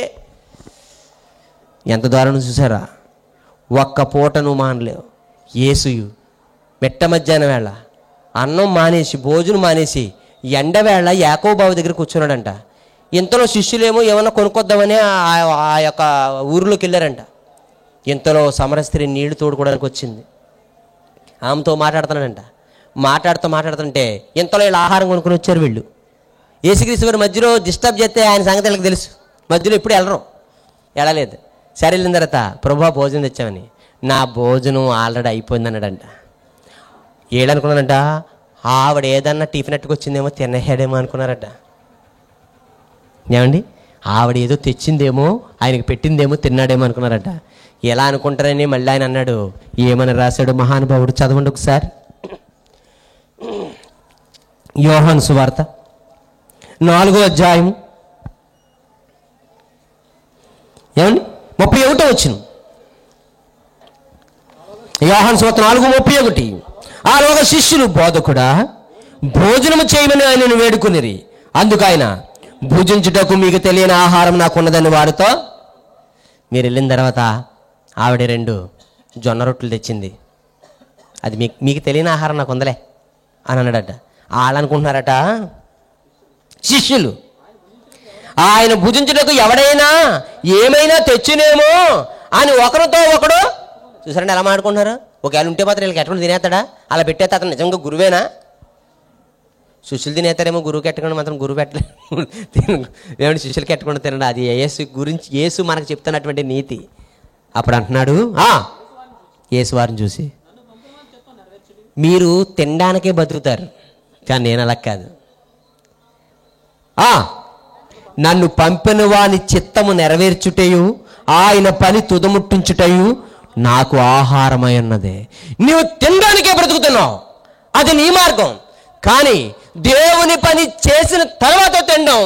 ఎంత దారుణం చూసారా? ఒక్క పూట నువ్వు మానలేవు. యేసు మెట్ట మధ్యాహ్నం వేళ అన్నం మానేసి, భోజనం మానేసి, ఎండవేళ యాకోబు బావి దగ్గర కూర్చున్నాడంట. ఇంతలో శిష్యులేమో ఏమన్నా కొనుక్కొద్దామని ఆ యొక్క ఊరిలోకి వెళ్ళారంట. ఇంతలో సమరస్త్రీ నీళ్లు తోడుకోవడానికి వచ్చింది. ఆమెతో మాట్లాడుతున్నాడంట. మాట్లాడుతుంటే ఇంతలో వీళ్ళు ఆహారం కొనుక్కొని వచ్చారు. వీళ్ళు యేసుక్రీస్తు గారు మధ్యలో డిస్టర్బ్ చేస్తే ఆయన సంగతి వీళ్ళకి తెలుసు. మధ్యలో ఎప్పుడు వెళ్ళలేదు. సరే వెళ్ళిన తర్వాత ప్రభువా భోజనం తెచ్చామని, నా భోజనం ఆల్రెడీ అయిపోయింది అన్నాడంట. ఏడనుకున్నానంట, ఆవిడ ఏదన్నా టిఫిన్ అట్టుకొచ్చిందేమో తినేసాడేమో అనుకున్నారట. ఏమండి, ఆవిడ ఏదో తెచ్చిందేమో, ఆయనకి పెట్టిందేమో తిన్నాడేమో అనుకున్నారట. ఎలా అనుకుంటారని మళ్ళీ ఆయన అన్నాడు, ఏమని రాశాడు మహానుభావుడు? చదవండి ఒకసారి. యోహాను సువార్త 4వ అధ్యాయం ఏమండి 31వ వచనం. యోహాను సువార్త 4:31. ఆలోగా శిష్యులు బోధకుడా భోజనము చేయమని ఆయనను వేడుకునిరి. అందుకు ఆయన, భుజించుటకు మీకు తెలియని ఆహారం నాకున్నదని వారితో. మీరు వెళ్ళిన తర్వాత ఆవిడ 2 జొన్న రొట్టెలు తెచ్చింది. అది మీకు తెలియని ఆహారం నాకు ఉందలే అని అన్నాడట. వాళ్ళు అనుకుంటున్నారట శిష్యులు, ఆయన భుజించుటకు ఎవడైనా ఏమైనా తెచ్చినేమో అని ఒకరితో ఒకడు చూసారండి ఎలా మాట్లాడుకుంటున్నారు. ఒకవేళ ఉంటే మాత్రం వీళ్ళకి ఎట్టుకుని తినేస్తాడా? అలా పెట్టేస్తే అతను నిజంగా గురువేనా? శిష్యులు తినేస్తారేమో, గురువుకి ఎట్టకుండా మాత్రం గురువు పెట్టలేదు. ఏమంటే శిష్యులకి ఎట్టకుండా తినడం, అది యేసు మనకు చెప్తున్నటువంటి నీతి. అప్పుడు అంటున్నాడు యేసు వారిని చూసి, మీరు తినడానికే బతుకుతారు, కానీ నేను అలా కాదు. నన్ను పంపిన వాని చిత్తము నెరవేర్చుటయు ఆయన పని తుదముట్టించుటయు నాకు ఆహారమై ఉన్నదే. నీవు తినడానికే బ్రతుకుతున్నావు, అది నీ మార్గం. కానీ దేవుని పని చేసిన తర్వాత తినడం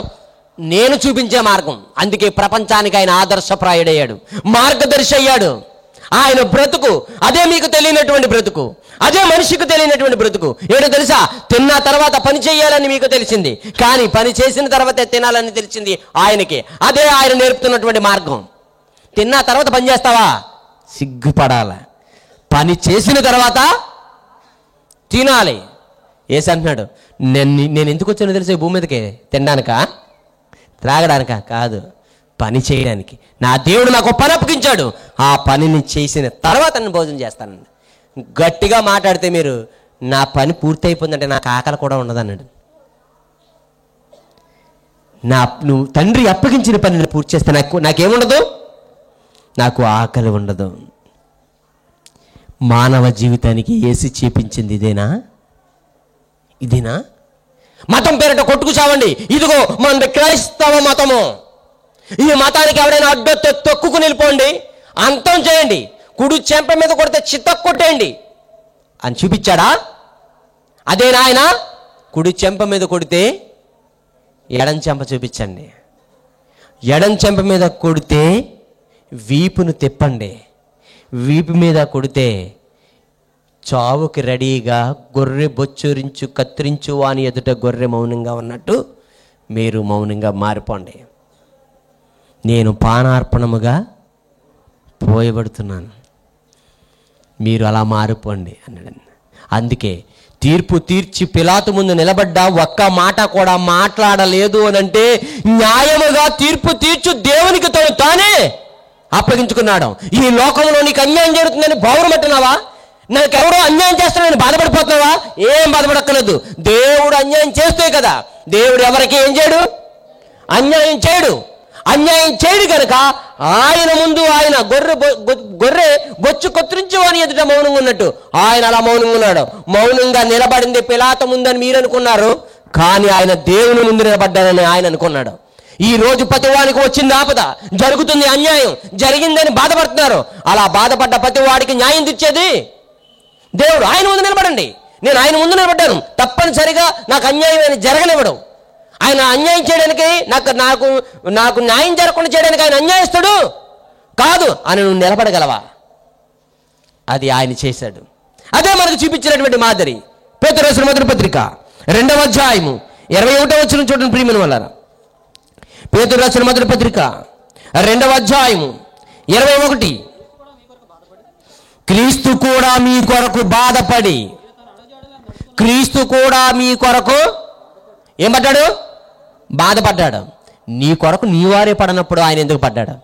నేను చూపించే మార్గం. అందుకే ప్రపంచానికి ఆయన ఆదర్శప్రాయుడయ్యాడు, మార్గదర్శి అయ్యాడు. ఆయన బ్రతుకు అదే మీకు తెలియనటువంటి బ్రతుకు, అదే మనిషికి తెలియనటువంటి బ్రతుకు. ఏంటో తెలుసా? తిన్న తర్వాత పని చేయాలని మీకు తెలిసింది, కానీ పని చేసిన తర్వాతే తినాలని తెలిసింది ఆయనకి. అదే ఆయన నేర్పుతున్నటువంటి మార్గం. తిన్న తర్వాత పని చేస్తావా? సిగ్గుపడాల. పని చేసిన తర్వాత తినాలి. యేసు అంటున్నాడు, నేను ఎందుకు వచ్చానో తెలుసా? భూమి మీదకి తినడానికా, త్రాగడానికా? కాదు, పని చేయడానికి. నా దేవుడు నాకు పని అప్పగించాడు, ఆ పనిని చేసిన తర్వాత నేను భోజనం చేస్తానండి. గట్టిగా మాట్లాడితే మీరు, నా పని పూర్తి అయిపోయిందంటే నాకు ఆకలి కూడా ఉండదన్నాడు. నువ్వు తండ్రి అప్పగించిన పనిని పూర్తి చేస్తే నాకేముండదు, నాకు ఆకలి ఉండదు. మానవ జీవితానికి యేసు చూపించింది ఇదేనా? మతం పేరిట కొట్టుకు చావండి. ఇదిగో మన క్రైస్తవ మతము, ఈ మతానికి ఎవరైనా అడ్డొత్తే తొక్కుకు నిలిపోండి, అంతం చేయండి, కుడి చెంప మీద కొడితే చిత్తకు కొట్టేయండి అని చూపించాడా? అదేనా ఆయన? కుడి చెంప మీద కొడితే ఎడం చెంప చూపించండి, ఎడం చెంప మీద కొడితే వీపును తిప్పండి, వీపు మీద కొడితే చావుకి రెడీగా గొర్రె బొచ్చురించు కత్తిరించు వాని ఎదుట గొర్రె మౌనంగా ఉన్నట్టు మీరు మౌనంగా మారిపోండి, నేను పానార్పణముగా పోయబడుతున్నాను, మీరు అలా మారిపోండి అన్నాడు. అందుకే తీర్పు తీర్చి పిలాతు ముందు నిలబడ్డా ఒక్క మాట కూడా మాట్లాడలేదు అని అంటే న్యాయముగా తీర్పు తీర్చు దేవునికి తానే అప్పగించుకున్నాడు. ఈ లోకంలో నీకు అన్యాయం జరుగుతుందని పౌరమట్టున్నావా? నాకెవరో అన్యాయం చేస్తానని బాధపడిపోతున్నావా? ఏం బాధపడక్కర్లేదు. దేవుడు అన్యాయం చేస్తే కదా, దేవుడు ఎవరికి ఏం చేయడు? అన్యాయం చేయడు. అన్యాయం చేయడు కనుక ఆయన ముందు ఆయన గొర్రె బొచ్చు కొత్తిరించి వాని ఎదుట మౌనంగా ఉన్నట్టు ఆయన అలా మౌనంగా ఉన్నాడు. మౌనంగా నిలబడింది పిలాతు ముందని మీరు అనుకున్నారు, కానీ ఆయన దేవుని ముందు నిలబడ్డానని ఆయన అనుకున్నాడు. ఈ రోజు ప్రతివాడికి వచ్చింది ఆపద, జరుగుతుంది అన్యాయం, జరిగిందని బాధపడుతున్నారు. అలా బాధపడ్డ ప్రతివాడికి న్యాయం తెచ్చేది దేవుడు. ఆయన ముందు నిలబడండి. నేను ఆయన ముందు నిలబడ్డాను, తప్పనిసరిగా నాకు అన్యాయం జరగనివ్వడు. ఆయన అన్యాయం చేయడానికి నాకు న్యాయం జరగకుండా చేయడానికి ఆయన అన్యాయస్తుడు కాదు అని నువ్వు నిలబడగలవా? అది ఆయన చేశాడు. అదే మనకు చూపించినటువంటి మాదిరి. పేతురు రాసిన మొదటి పత్రిక 2వ అధ్యాయము 21వ వచనం చూడండి ప్రియమైన వాళ్ళారా. పేతురు రాసిన మొదటి పత్రిక 2వ అధ్యాయము 21. క్రీస్తు కూడా మీ కొరకు బాధపడి, క్రీస్తు కూడా మీ కొరకు ఏం పడ్డాడు? బాధపడ్డాడు. నీ కొరకు నీ వారే పడినప్పుడు ఆయన ఎందుకు పడ్డాడు?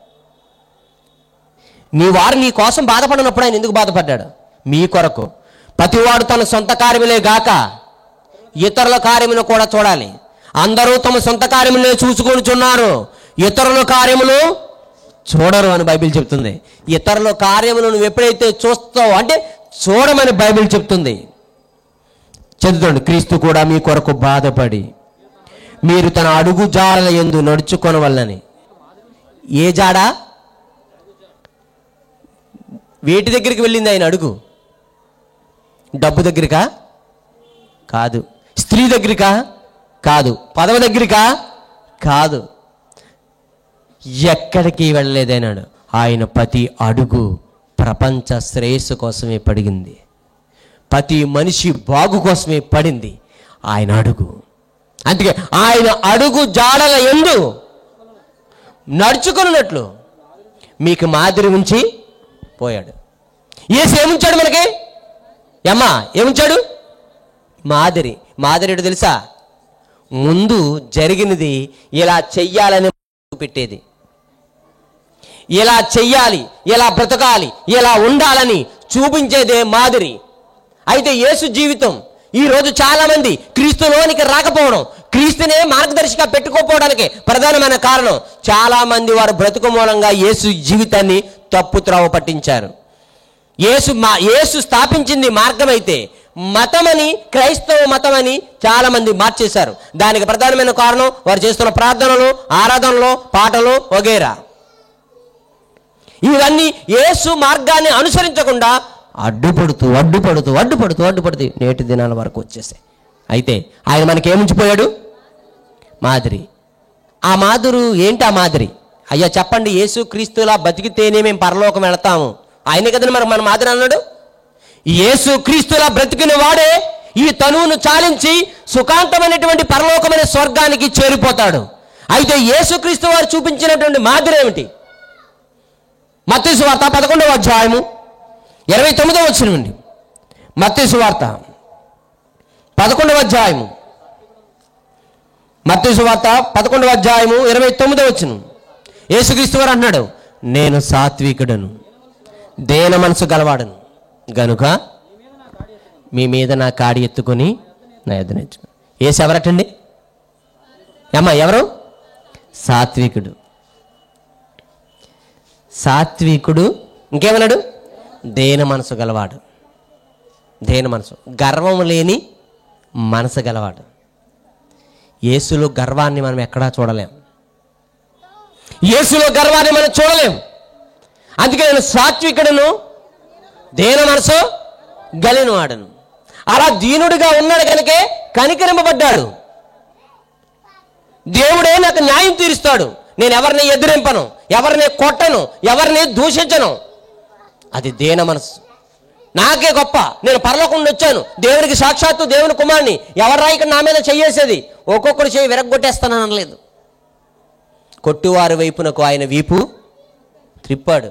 నీ వారు నీ కోసం బాధపడినప్పుడు ఆయన ఎందుకు బాధపడ్డాడు? మీ కొరకు. ప్రతివాడు తన సొంత కార్యములే గాక ఇతరుల కార్యములు కూడా చూడాలి. అందరూ తమ సొంత కార్యములే చూసుకొనిచున్నారు, ఇతరుల కార్యములు చూడరు అని బైబిల్ చెప్తుంది. ఇతరుల కార్యములు నువ్వు ఎప్పుడైతే చూస్తావు అంటే చూడమని బైబిల్ చెప్తుంది. చదువుకోండి. క్రీస్తు కూడా మీ కొరకు బాధపడి మీరు తన అడుగు జాడల యందు నడుచుకొనవలెనని. ఏ జాడ? వేటి దగ్గరికి వెళ్ళింది ఆయన అడుగు? డబ్బు దగ్గరికా? కాదు. స్త్రీ దగ్గరికా? కాదు. పదవి దగ్గరికా? కాదు. ఎక్కడికి వెళ్ళలేదన్నాడు. ఆయన ప్రతి అడుగు ప్రపంచ శ్రేయస్సు కోసమే పడింది, ప్రతి మనిషి బాగు కోసమే పడింది ఆయన అడుగు. అందుకే ఆయన అడుగు జాడల యందు నడుచుకున్నట్లు మీకు మాదిరి ఉంచి పోయాడు. యేసు ఏముంచాడు మనకి? అమ్మా ఏముంచాడు? మాదిరి. మాదిరి ఏంటో తెలుసా? ముందు జరిగినది ఇలా చెయ్యాలని పెట్టేది, ఇలా చెయ్యాలి, ఇలా బ్రతకాలి, ఇలా ఉండాలని చూపించేదే మాదిరి. అయితే యేసు జీవితం ఈరోజు చాలామంది క్రీస్తులోనికి రాకపోవడం, క్రీస్తునే మార్గదర్శిగా పెట్టుకోపోవడానికి ప్రధానమైన కారణం. చాలామంది వారు బ్రతుకు మూలంగా యేసు జీవితాన్ని తప్పుత్రోవ పట్టించారు. యేసు స్థాపించింది మార్గం అయితే మతమని, క్రైస్తవ మతమని చాలామంది మార్చేశారు. దానికి ప్రధానమైన కారణం వారు చేస్తున్న ప్రార్థనలు, ఆరాధనలు, పాటలు వగైరా. ఇవన్నీ యేసు మార్గాన్ని అనుసరించకుండా అడ్డుపడుతూ నేటి దినాల వరకు వచ్చేసాయి. అయితే ఆయన మనకేముంచిపోయాడు? మాదిరి. ఆ మాదిరి ఏంటి? ఆ మాదిరి అయ్యా చెప్పండి. యేసు క్రీస్తులా బతికితేనే మేము పరలోకం వెళతాము. ఆయనే కదండి మన మాదిరి అన్నాడు. యేసు క్రీస్తులా బ్రతికిన వాడే ఈ తనువును చాలించి సుఖాంతమైనటువంటి పరలోకమైన స్వర్గానికి చేరిపోతాడు. అయితే యేసు క్రీస్తు వారు చూపించినటువంటి మాదిరి ఏమిటి? మత్తయి సువార్త 11వ అధ్యాయము 29వ వచనం అండి. మత్తయి సువార్త 11వ అధ్యాయము, మత్తయి సువార్త 11వ అధ్యాయము 29వ వచనం. యేసుక్రీస్తు వారు అన్నాడు, నేను సాత్వికుడను, దేన మనసు గలవాడను గనుక మీ మీద నా కాడి ఎత్తుకొని నా ఎద్దు నేర్చుకో. యేసు ఎవరటండి? అమ్మా ఎవరు? సాత్వికుడు. సాత్వికుడు. ఇంకేమన్నాడు? దేన మనసు గలవాడు. దేన మనసు, గర్వం లేని మనసు గలవాడు. యేసులో గర్వాన్ని మనం ఎక్కడా చూడలేం. యేసులో గర్వాన్ని మనం చూడలేం. అందుకే నేను సాత్వికుడును, దేన మనసు గలిన వాడను. అలా దీనుడిగా ఉన్నాడు కనుకే కనికరింపబడ్డాడు. దేవుడే నాకు న్యాయం తీరుస్తాడు. నేను ఎవరిని ఎదిరింపను, ఎవరిని కొట్టను, ఎవరిని దూషించను. అది దేన మనసు. నాకే గొప్ప, నేను పరలోకం నుండి వచ్చాను, దేవునికి సాక్షాత్తు దేవుని కుమారుని, ఎవరు ఇక్కడ నా మీద చెయ్యేసేది, ఒక్కొక్కరు చేయి విరగ్గొట్టేస్తానని అనలేదు. కొట్టువారి వైపునకు ఆయన వీపు త్రిప్పాడు.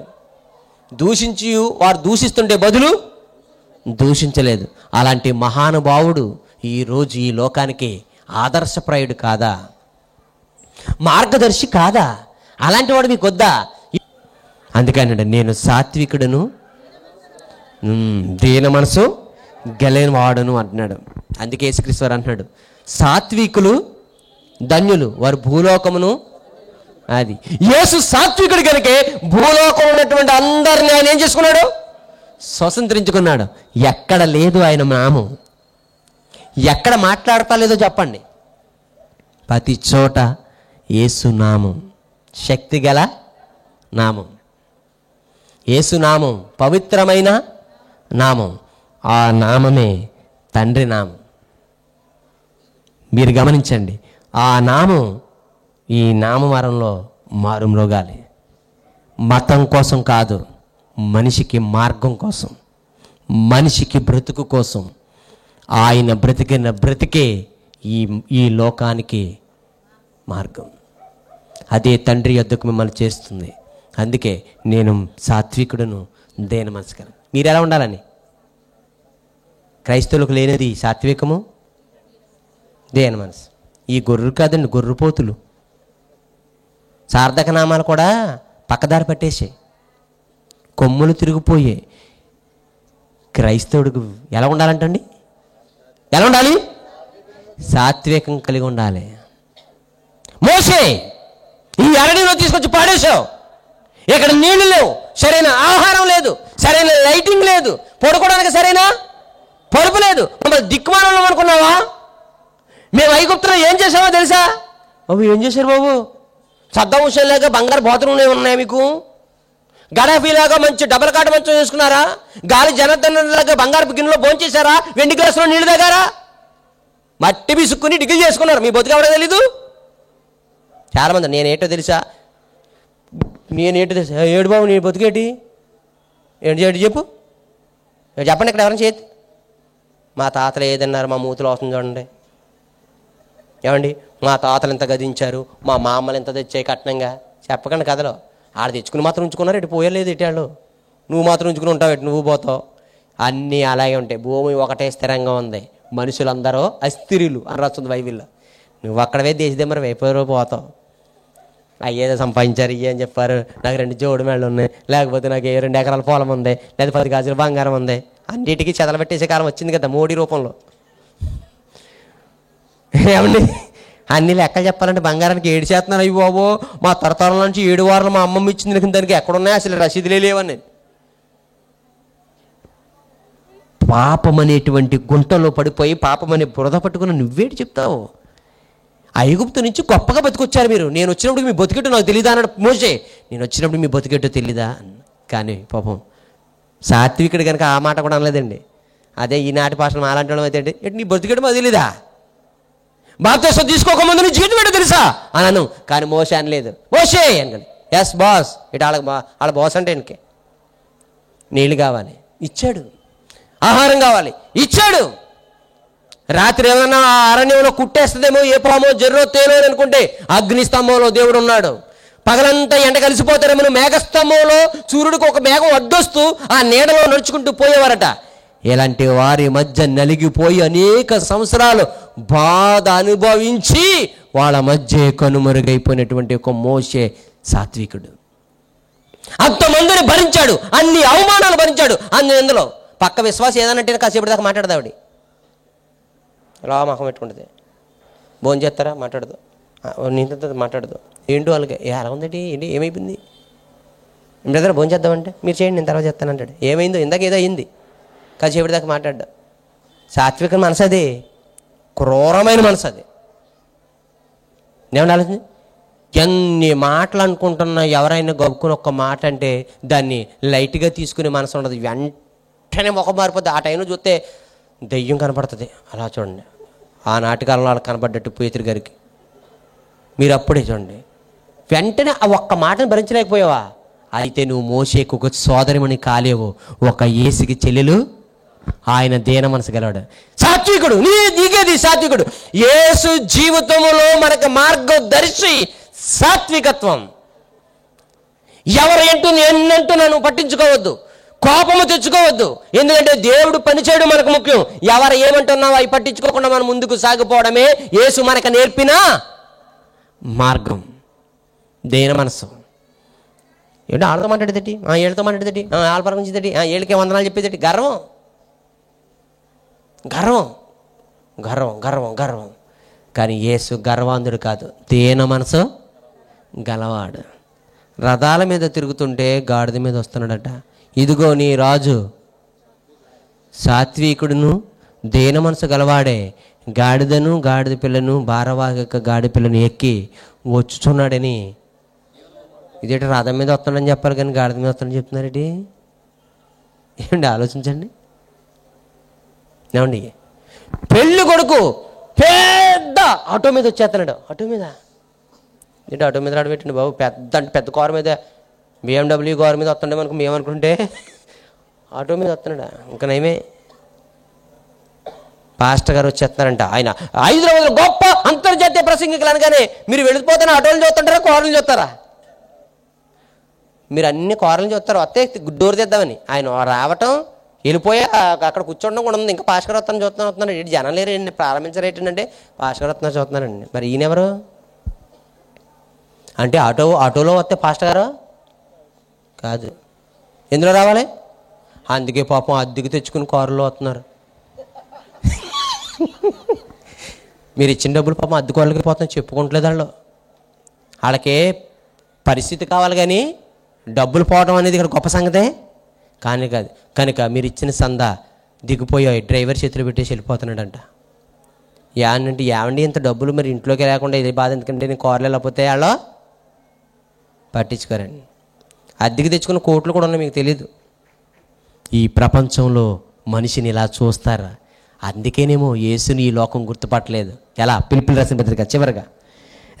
దూషించి వారు దూషిస్తుంటే బదులు దూషించలేదు. అలాంటి మహానుభావుడు ఈరోజు ఈ లోకానికి ఆదర్శప్రాయుడు కాదా? మార్గదర్శి కాదా? అలాంటి వాడు మీకు వద్దా? అందుకని నేను సాత్వికుడును, దీన మనసు గెలేని వాడును అంటున్నాడు. అందుకే యేసుక్రీస్తు వారు అంటున్నాడు, సాత్వికులు ధన్యులు, వారు భూలోకమును. అది యేసు సాత్వికుడు కనుకే భూలోకం ఉన్నటువంటి అందరిని ఆయన ఏం చేసుకున్నాడు? స్వతంత్రించుకున్నాడు. ఎక్కడ లేదు ఆయన నామం, ఎక్కడ మాట్లాడతా లేదో చెప్పండి. ప్రతి చోట యేసు నామం, శక్తి గల నామం. యేసు నామం పవిత్రమైన నామం. ఆ నామమే తండ్రి నామం. మీరు గమనించండి, ఆ నామం ఈ నామవరంలో మారుమ్రోగాలి. మతం కోసం కాదు, మనిషికి మార్గం కోసం, మనిషికి బ్రతుకు కోసం. ఆయన బ్రతికిన బ్రతికే ఈ లోకానికి మార్గం. అదే తండ్రి యొద్దకు మిమ్మల్ని చేస్తుంది. అందుకే నేను సాత్వికుడును, దేన మనస్కరం. మీరు ఎలా ఉండాలని? క్రైస్తవులకు లేనిది సాత్వికము, దేన మనసు. ఈ గొర్రెలు కాదండి, గొర్రెపోతులు. సార్థక నామాలు కూడా పక్కదారి పట్టేసే, కొమ్ములు తిరిగిపోయే. క్రైస్తవుడికి ఎలా ఉండాలంటండి? ఎలా ఉండాలి? సాత్వికం కలిగి ఉండాలి. మోసే ఈ అరణ్యంలో తీసుకొచ్చి పాడేశావు. ఇక్కడ నీళ్లు లేవు, సరైన ఆహారం లేదు, సరైన లైటింగ్ లేదు, పడుకోవడానికి సరైన పరుపు లేదు. మమ్మల్ని దిక్కుమానం అనుకున్నావా? మేము ఐగుప్తులో ఏం చేసామో తెలుసా? బాబు ఏం చేశారు బాబు? సద్దాం హుస్సేన్ లాగా బంగారు బాత్రూమ్లు ఉన్నాయి మీకు? గడాఫీలాగా మంచి డబల్ కాట మంచం వేసుకున్నారా? గాలి జనార్దన్లాగా బంగారు గిన్నెలో భోంచేశారా? వెండి గ్లాసులో నీళ్లు తాగారా? మట్టి బిసుక్కుని డిగ్రీ చేసుకున్నారు. మీ బతుకు ఎవడో తెలీదు. చాలామంది నేనేటో తెలుసా, ఏడు బాబు నీ బతుకేటి ఏంటి చెప్పు, చెప్పండి. ఇక్కడ ఎవరైనా చేతి మా తాతలు ఏదన్నారు, మా మూతులు వస్తుంది చూడండి. ఏమండి మా తాతలు ఎంత గదించారు, మా మామలు ఎంత తెచ్చాయి కట్నంగా, చెప్పకండి కథలో. ఆడ తెచ్చుకుని మాత్రం ఉంచుకున్నారు, ఇటు పోయలేదు ఇటు వాళ్ళు. నువ్వు మాత్రం ఉంచుకుని ఉంటావు, ఇటు నువ్వు పోతావు. అన్నీ అలాగే ఉంటాయి. భూమి ఒకటే స్థిరంగా ఉంది, మనుషులందరూ అస్థిరులు అని రాస్తుంది బైబిల్లో. నువ్వు అక్కడవే దేశదమ్మరి అయిపోయారో పోతావు. అయ్యేదో సంపాదించారు, ఇయ్యే అని చెప్పారు, నాకు 2 జోడు మేళ్ళు ఉన్నాయి, లేకపోతే నాకు 2 ఎకరాల పొలం ఉంది, లేదా 10 గాజులు బంగారం ఉంది. అన్నిటికీ చెదలబెట్టేసే కాలం వచ్చింది కదా మోడీ రూపంలో. ఏమండి అన్ని లెక్కలు చెప్పాలంటే బంగారానికి 7 చేస్తున్నారు. అయ్యి బాబో, మా తరతరం నుంచి 7 వారాలు మా అమ్మమ్మ ఇచ్చింది, దానికి ఎక్కడున్నాయి అసలు రసీదులే లేవని. పాపం అనేటువంటి గుంటలో పడిపోయి పాపం అనే బురద పట్టుకుని నువ్వేటి చెప్తావు? ఐగుప్తు నుంచి గొప్పగా బతికొచ్చారు మీరు. నేను వచ్చినప్పుడు మీ బతికెట్టు నాకు తెలీదా అన్నాడు మోసే. నేను వచ్చినప్పుడు మీ బతికెట్టు తెలీదా? కానీ పాపం సాత్వికుడు కనుక ఆ మాట కూడా అనలేదండి. అదే ఈనాటి భాషను అలాంటి వాళ్ళం అయితే ఏంటి నీ బతికెట్టు మాకు తెలీదా? బాప్తిసం తీసుకోకముందు నీ జీవితం ఏంటో తెలుసా అన్నాను. కానీ మోసే అనలేదు. మోసే అనగానే ఎస్ బాస్, ఇటు వాళ్ళ బాస్ అంటే వెనకే. నీళ్ళు కావాలి ఇచ్చాడు, ఆహారం కావాలి ఇచ్చాడు. రాత్రి ఏమన్నా అరణ్యంలో కుట్టేస్తుందేమో, ఏ పామో జర్రో తేలో అనుకుంటే అగ్నిస్తంభంలో దేవుడు ఉన్నాడు. పగలంతా ఎండ కలిసిపోతారేమో మేఘస్తంభంలో సూర్యుడికి ఒక మేఘం అడ్డొస్తూ ఆ నీడలో నడుచుకుంటూ పోయేవారట. ఇలాంటి వారి మధ్య నలిగిపోయి అనేక సంవత్సరాలు బాధ అనుభవించి వాళ్ళ మధ్య కనుమరుగైపోయినటువంటి ఒక మోసే సాత్వికుడు. అంతమందిని భరించాడు, అన్ని అవమానాలు భరించాడు. అందులో పక్క విశ్వాసం ఏదనంటే కాసేపటి దాకా మాట్లాడదావిడి ఇలా మొహం పెట్టుకుంటుంది. భోజనం చేస్తారా? మాట్లాడదు. నీతో మాట్లాడదు. ఏంటో వాళ్ళకి ఎలా ఉందండి, ఏంటి ఏమైపోయింది బ్రదర్ భోజనం చేద్దామంటే మీరు చేయండి నేను తర్వాత చేస్తానంటాడు. ఏమైందో ఇందాక ఏదో అయింది, కాసేపటి దాకా మాట్లాడ్డా. సాత్విక మనసు అది, క్రూరమైన మనసు అది. ఏమన్నా ఆలోచన? ఎన్ని మాటలు అనుకుంటున్నా ఎవరైనా గొప్పకుని ఒక్క మాట అంటే దాన్ని లైట్గా తీసుకునే మనసు ఉండదు. వెంటనే ముఖం మారిపోద్ది. ఆ టైంలో చూస్తే దెయ్యం కనపడుతుంది. అలా చూడండి, ఆ నాటకాలలో వాళ్ళకి కనపడ్డట్టు పేతురు గారికి. మీరు అప్పుడే చూడండి, వెంటనే ఆ ఒక్క మాటను భరించలేకపోయావా? అయితే నువ్వు మోషేకు ఒక సోదరిమని కాలేవు, ఒక యేసుకి చెల్లెలు. ఆయన దీన మనసు గలవాడు, సాత్వికుడు. నీకేది సాత్వికుడు? యేసు జీవితంలో మనకు మార్గదర్శి సాత్వికత్వం. ఎవరు ఎన్నంటూ నన్ను పట్టించుకోవద్దు, కోపము తెచ్చుకోవద్దు. ఎందుకంటే దేవుడు పనిచేయడం మనకు ముఖ్యం. ఎవరు ఏమంటున్నావో అవి పట్టించుకోకుండా మనం ముందుకు సాగిపోవడమే యేసు మనకు నేర్పిన మార్గం. దీన మనసు. ఏంటో ఆళ్ళతో మాట్లాడేదటి, ఏళ్ళతో మాట్లాడేదటి, ఆళ్ళ పరమించేదటి, ఏళ్ళకే వందనాలు చెప్పేదటి. గర్వం గర్వం గర్వం గర్వం గర్వం. కానీ యేసు గర్వాంధుడు కాదు, దీన మనసు గలవాడు. రథాల మీద తిరుగుతుంటే గాడిద మీద వస్తున్నాడట. ఇదిగో నీ రాజు సాత్వికుడును దీన మనసు గలవాడే, గాడిదను గాడిద పిల్లను భారవాహక గాడిద పిల్లను ఎక్కి వచ్చుచున్నాడని. ఇదేంటి రథం మీద వస్తున్నాడని చెప్పాలి కానీ గాడిద మీద వస్తాడని చెప్తున్నారేంటి? ఏమండి ఆలోచించండి. ఏమండి, పెళ్ళి కొడుకు పెద్ద ఆటో మీద వచ్చేస్తున్నాడు. ఆటో మీద ఏంటి ఆటో మీద రాడబెట్టండి బాబు, పెద్ద అంటే పెద్ద కారు మీద, BMW కారు మీద వస్తుండే మనకు మేమనుకుంటే ఆటో మీద వస్తున్నాడా? ఇంకా నయమే. పాస్టర్ గారు వచ్చేస్తున్నారంట. ఆయన 500 గొప్ప అంతర్జాతీయ ప్రసంగికులు అనగానే మీరు వెళ్ళిపోతాను ఆటోలు చూస్తుంటారా, కారులు చూస్తారా? మీరు అన్ని కారులు చూస్తారు. వస్తే డోర్ తెద్దామని ఆయన రావటం, వెళ్ళిపోయా అక్కడ కూర్చోవడం కూడా ఉంది. ఇంకా పాస్టర్ గారు వస్తాను చూస్తున్నాడు. ఏంటి జనం లేరు ఏంటి, ప్రారంభించరేంటంటే పాస్టర్ గారు వస్తున్నారు చూస్తున్నారండి. మరి ఈయనెవరు అంటే ఆటోలో వస్తే పాస్టర్ గారు కాదు. ఎందులో రావాలి? అందుకే పాపం అద్దెకి తెచ్చుకుని కారులో వస్తున్నారు. మీరు ఇచ్చిన డబ్బులు పాపం అద్దె కారులకి పోతాం చెప్పుకుంటలేదు. వాళ్ళకే పరిస్థితి కావాలి కానీ డబ్బులు పోవడం అనేది ఇక్కడ గొప్ప సంగతే కానీ కాదు. కనుక మీరు ఇచ్చిన సందా దిగిపోయాయి, డ్రైవర్ చేతులు పెట్టేసి వెళ్ళిపోతున్నాడంట. ఏమంటే ఏమండి ఇంత డబ్బులు మరి ఇంట్లోకి లేకుండా ఇది బాధ ఎందుకంటే నేను కారులో వెళ్ళకపోతే వాళ్ళు పట్టించుకోరండి. అద్దెకి తెచ్చుకున్న కోట్లు కూడా ఉన్నాయి, మీకు తెలీదు. ఈ ప్రపంచంలో మనిషిని ఇలా చూస్తారా? అందుకేనేమో యేసుని ఈ లోకం గుర్తుపట్టలేదు. ఎలా? పిలుపులు రాసిన పత్రిక చివరిగా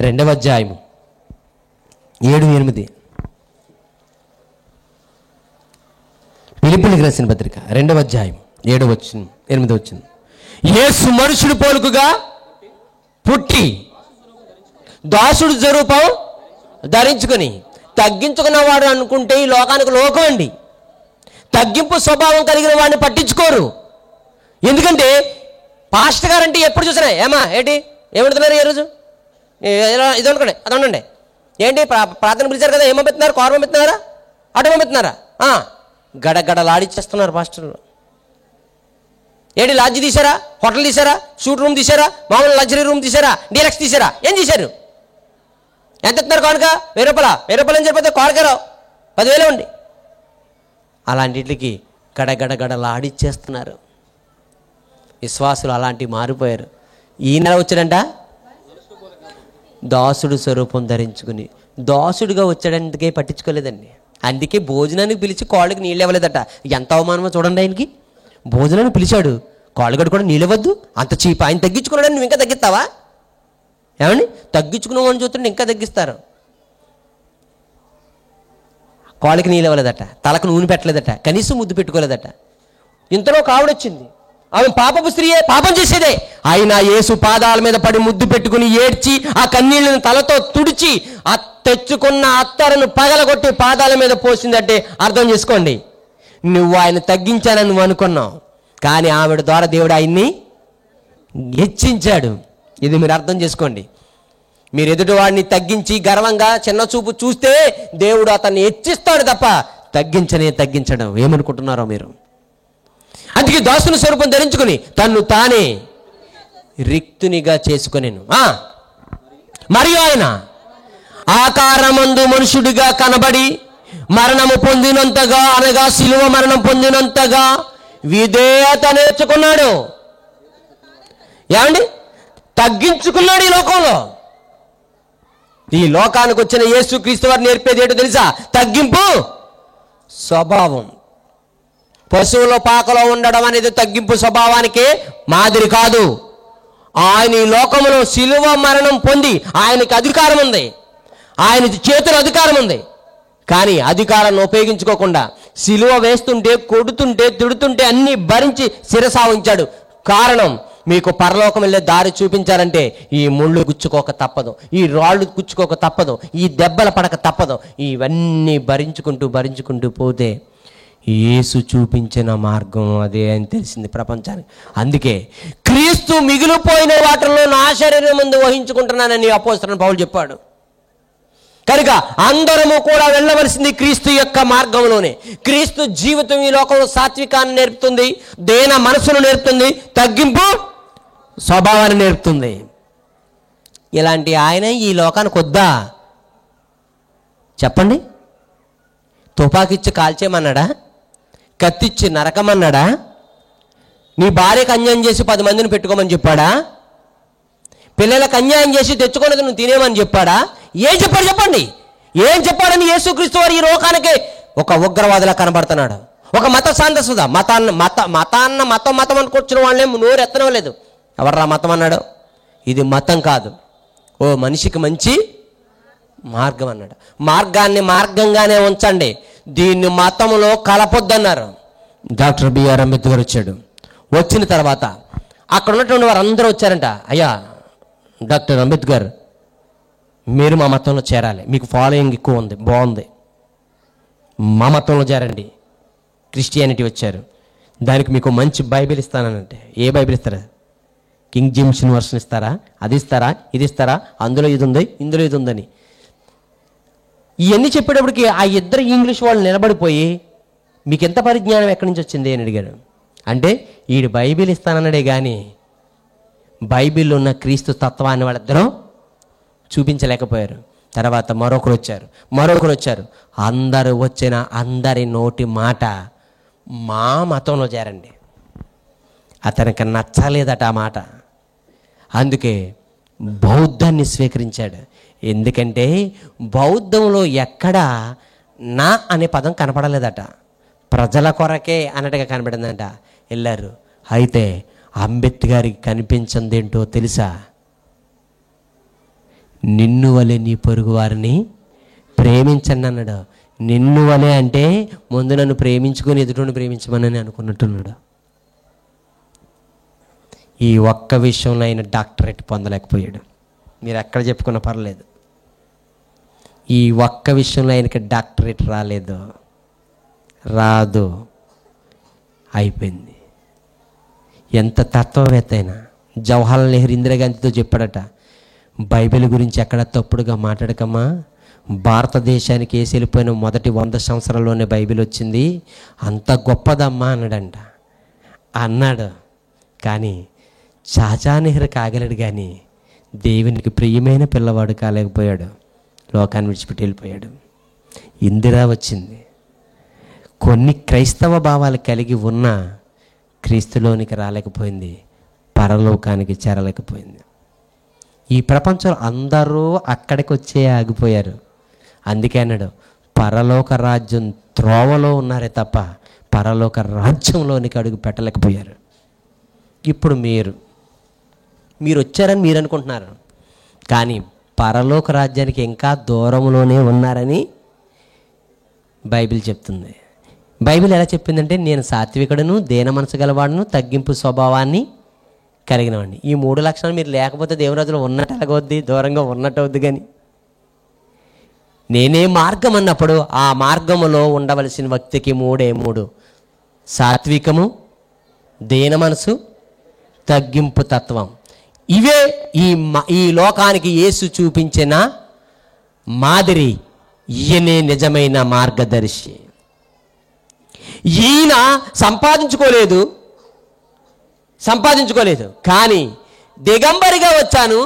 2వ అధ్యాయము 7-8. పిలుపులకు రాసిన పత్రిక 2వ అధ్యాయం 7-8. యేసు మనుషుడు పోలుకుగా పుట్టి దాసుడు స్వరూపం ధరించుకొని తగ్గించుకున్నవాడు అనుకుంటే ఈ లోకానికి లోకం అండి. తగ్గింపు స్వభావం కలిగిన వాడిని పట్టించుకోరు. ఎందుకంటే పాస్టర్ గారు అంటే ఎప్పుడు చూసినా ఏంటి ఏమంటున్నారు ఈరోజు ఇది అనుకోండి అది ఉండండి ఏంటి ప్రార్థన పిలిచారు కదా, ఏం పంపిస్తున్నారు? Car పంపిస్తున్నారా, auto పంపిస్తున్నారా? గడగడలాడిచ్చేస్తున్నారు పాస్టర్లు. ఏంటి లాడ్జి తీసారా, హోటల్ తీసారా, షూట్ రూమ్ తీసారా, మామూలు లగ్జరీ రూమ్ తీసారా, డీలక్స్ తీసారా, ఏం తీశారు? ఎంత ఇస్తున్నారు కానుక? 1000 రూపాయలు. 1000 రూపాయలు అని చెప్పితే కానుకరావు 10,000 ఉండి. అలాంటికి గడగడగడలాడిచ్చేస్తున్నారు. విశ్వాసులు అలాంటివి మారిపోయారు. ఈ నెల వచ్చాడంట దాసుడు స్వరూపం ధరించుకుని. దాసుడుగా వచ్చాడందుకే పట్టించుకోలేదండి. అందుకే భోజనానికి పిలిచి కాళ్ళకి నీళ్ళు ఇవ్వలేదట. ఎంత అవమానమో చూడండి. ఆయనకి భోజనానికి పిలిచాడు, కాళ్ళగడు కూడా నీళ్ళు ఇవ్వద్దు. అంత చీప్. ఆయన తగ్గించుకున్నాడని నువ్వు ఇంకా తగ్గిస్తావా? ఏమండి తగ్గించుకున్నామని చూస్తుంటే ఇంకా తగ్గిస్తారు. కాళ్ళకి నీళ్ళు ఇవ్వలేదట, తలకు నూనె పెట్టలేదట, కనీసం ముద్దు పెట్టుకోలేదట. ఇంతలో కావిడొచ్చింది, ఆమె పాపపు స్త్రీయే, పాపం చేసేదే. ఆయన యేసు పాదాల మీద పడి ముద్దు పెట్టుకుని ఏడ్చి ఆ కన్నీళ్ళని తలతో తుడిచి ఆ తెచ్చుకున్న అత్తరును పగలగొట్టి పాదాల మీద పోసిందంటే అర్థం చేసుకోండి. నువ్వు ఆయన తగ్గించానని నువ్వు అనుకున్నావు, కానీ ఆవిడ ద్వారా దేవుడు ఆయన్ని హెచ్చించాడు. ఇది మీరు అర్థం చేసుకోండి. మీరు ఎదుటివాడిని తగ్గించి గర్వంగా చిన్న చూపు చూస్తే దేవుడు అతన్ని హెచ్చిస్తాడు తప్ప తగ్గించడం ఏమనుకుంటున్నారో మీరు? అందుకే దాసుని స్వరూపం ధరించుకుని తన్ను తానే రిక్తునిగా చేసుకునేను. మరియు ఆయన ఆకారమందు మనుషుడిగా కనబడి మరణము పొందినంతగా, అనగా శిలువ మరణం పొందినంతగా విధేయత నేర్చుకున్నాడు. ఏమండి తగ్గించుకున్నాడు. ఈ లోకానికి వచ్చిన యేసుక్రీస్తు వారు నేర్పేది ఏంటో తెలుసా? తగ్గింపు స్వభావం. పశువుల పాకలో ఉండడం అనేది తగ్గింపు స్వభావానికి మాదిరి కాదు. ఆయన ఈ లోకంలో శిలువ మరణం పొంది ఆయనకి అధికారం ఉంది, ఆయన చేతుల అధికారం ఉంది. కానీ అధికారాన్ని ఉపయోగించుకోకుండా సిలువ వేస్తుంటే, కొడుతుంటే, తిడుతుంటే అన్నీ భరించి శిరసావించాడు. కారణం, మీకు పరలోకం వెళ్ళే దారి చూపించారంటే ఈ ముళ్ళు గుచ్చుకోక తప్పదు, ఈ రాళ్ళు గుచ్చుకోక తప్పదు, ఈ దెబ్బల పడక తప్పదు. ఇవన్నీ భరించుకుంటూ పోతే యేసు చూపించిన మార్గం అదే అని తెలిసింది ప్రపంచానికి. అందుకే క్రీస్తు మిగిలిపోయిన వాటిల్లో నా శరీరం ముందు వహించుకుంటున్నానని అపోస్తలుడైన పౌలు చెప్పాడు. కనుక అందరము కూడా వెళ్ళవలసింది క్రీస్తు యొక్క మార్గంలోనే. క్రీస్తు జీవితం ఈ లోకంలో సాత్వికాన్ని నేర్పుతుంది, దేన మనసును నేర్పుతుంది, తగ్గింపు స్వభావాన్ని నేర్పుతుంది. ఇలాంటి ఆయన ఈ లోకానికి వద్దా చెప్పండి? తుపాకిచ్చి కాల్చేయమన్నాడా? కత్తిచ్చి నరకమన్నాడా? నీ భార్యకు అన్యాయం చేసి 10 మందిని పెట్టుకోమని చెప్పాడా? పిల్లలకు అన్యాయం చేసి తెచ్చుకోలేదు నువ్వు తినేమని చెప్పాడా? ఏం చెప్పాడు చెప్పండి? ఏం చెప్పాడని యేసుక్రీస్తు వారు ఈ లోకానికి ఒక ఉగ్రవాదిలా కనబడుతున్నాడు. ఒక మత సాందస్వత మతం అనుకొచ్చిన వాళ్ళేం నోరు ఎత్తనలేదు. ఎవర్రా మతం అన్నాడు? ఇది మతం కాదు, ఓ మనిషికి మంచి మార్గం అన్నాడు. మార్గాన్ని మార్గంగానే ఉంచండి, దీన్ని మతంలో కలపొద్దన్నారు. డాక్టర్ బిఆర్ అంబేద్కర్ వచ్చాడు. వచ్చిన తర్వాత అక్కడ ఉన్నటువంటి వారు అందరూ వచ్చారంట. అయ్యా డాక్టర్ అంబేద్కర్, మీరు మా మతంలో చేరాలి, మీకు ఫాలోయింగ్ ఎక్కువ ఉంది, బాగుంది, మా మతంలో చేరండి. క్రిస్టియానిటీ వచ్చారు, దానికి మీకు మంచి బైబిల్ ఇస్తానంటే. ఏ బైబిల్ ఇస్తారా? కింగ్ జేమ్స్ వర్షన్ ఇస్తారా? అది ఇస్తారా? ఇది ఇస్తారా? అందులో ఇది ఉంది, ఇందులో ఇది ఉందని ఇవన్నీ చెప్పేటప్పటికి ఆ ఇద్దరు ఇంగ్లీష్ వాళ్ళు నిలబడిపోయి, మీకు ఎంత పరిజ్ఞానం ఎక్కడి నుంచి వచ్చింది అని అడిగారు. అంటే ఈడు బైబిల్ ఇస్తానన్నాడే కానీ బైబిల్లో ఉన్న క్రీస్తు తత్వాన్ని వాళ్ళిద్దరూ చూపించలేకపోయారు. తర్వాత మరొకరు వచ్చారు. అందరూ వచ్చిన అందరి నోటి మాట మా మతంలో చేరండి. అతనికి నచ్చలేదట ఆ మాట. అందుకే బౌద్ధాన్ని స్వీకరించాడు. ఎందుకంటే బౌద్ధంలో ఎక్కడా నా అనే పదం కనపడలేదట, ప్రజల కొరకే అన్నట్టుగా కనపడిందంట. వెళ్ళారు. అయితే అంబేద్కర్కి కనిపించింది ఏంటో తెలుసా? నిన్ను వలె నీ పొరుగు వారిని ప్రేమించండి అన్నాడు. నిన్ను వలె అంటే ముందు నన్ను ప్రేమించుకొని ఎదుటిని ప్రేమించమని అనుకున్నట్టున్నాడు. ఈ ఒక్క విషయంలో ఆయన డాక్టరేట్ పొందలేకపోయాడు. మీరు ఎక్కడ చెప్పుకున్న పర్లేదు, ఈ ఒక్క విషయంలో ఆయనకి డాక్టరేట్ రాదు, అయిపోయింది. ఎంత తత్వవేత్త అయినా జవహర్లాల్ నెహ్రూ ఇందిరాగాంధీతో చెప్పాడట, బైబిల్ గురించి ఎక్కడ తప్పుడుగా మాట్లాడకమ్మా, భారతదేశానికి వేసి వెళ్ళిపోయిన మొదటి 100 సంవత్సరాల్లోనే బైబిల్ వచ్చింది, అంత గొప్పదమ్మా అన్నాడు. కానీ చాచా నెహ్రూ కాగలడు, కానీ దేవునికి ప్రియమైన పిల్లవాడు కాలేకపోయాడు, లోకాన్ని విడిచిపెట్టి వెళ్ళిపోయాడు. ఇందిరా వచ్చింది, కొన్ని క్రైస్తవ భావాలు కలిగి ఉన్న క్రీస్తులోనికి రాలేకపోయింది, పరలోకానికి చేరలేకపోయింది. ఈ ప్రపంచంలో అందరూ అక్కడికి వచ్చే ఆగిపోయారు. అందుకే అన్నాడు, పరలోక రాజ్యం త్రోవలో ఉన్నారే తప్ప పరలోక రాజ్యంలోనికి అడుగు పెట్టలేకపోయారు. ఇప్పుడు మీరు వచ్చారని మీరు అనుకుంటున్నారు, కానీ పరలోక రాజ్యానికి ఇంకా దూరంలోనే ఉన్నారని బైబిల్ చెప్తుంది. బైబిల్ ఎలా చెప్పిందంటే, నేను సాత్వికుడును, దేన మనసు గలవాడును, తగ్గింపు స్వభావాన్ని కలిగినవాడిని. ఈ 3 లక్షణాలు మీరు లేకపోతే దేవురాజులో ఉన్నట్టు ఎలాగొద్ది, దూరంగా ఉన్నట్టు అవుద్ది. కానీ నేనే మార్గం అన్నప్పుడు ఆ మార్గములో ఉండవలసిన వ్యక్తికి 3 సాత్వికము, దేన మనసు, తగ్గింపు తత్వం. ఇవే ఈ లోకానికి యేసు చూపించిన మాదిరి. ఈయనే నిజమైన మార్గదర్శి. ఈయన సంపాదించుకోలేదు, కానీ దిగంబరిగా వచ్చాను,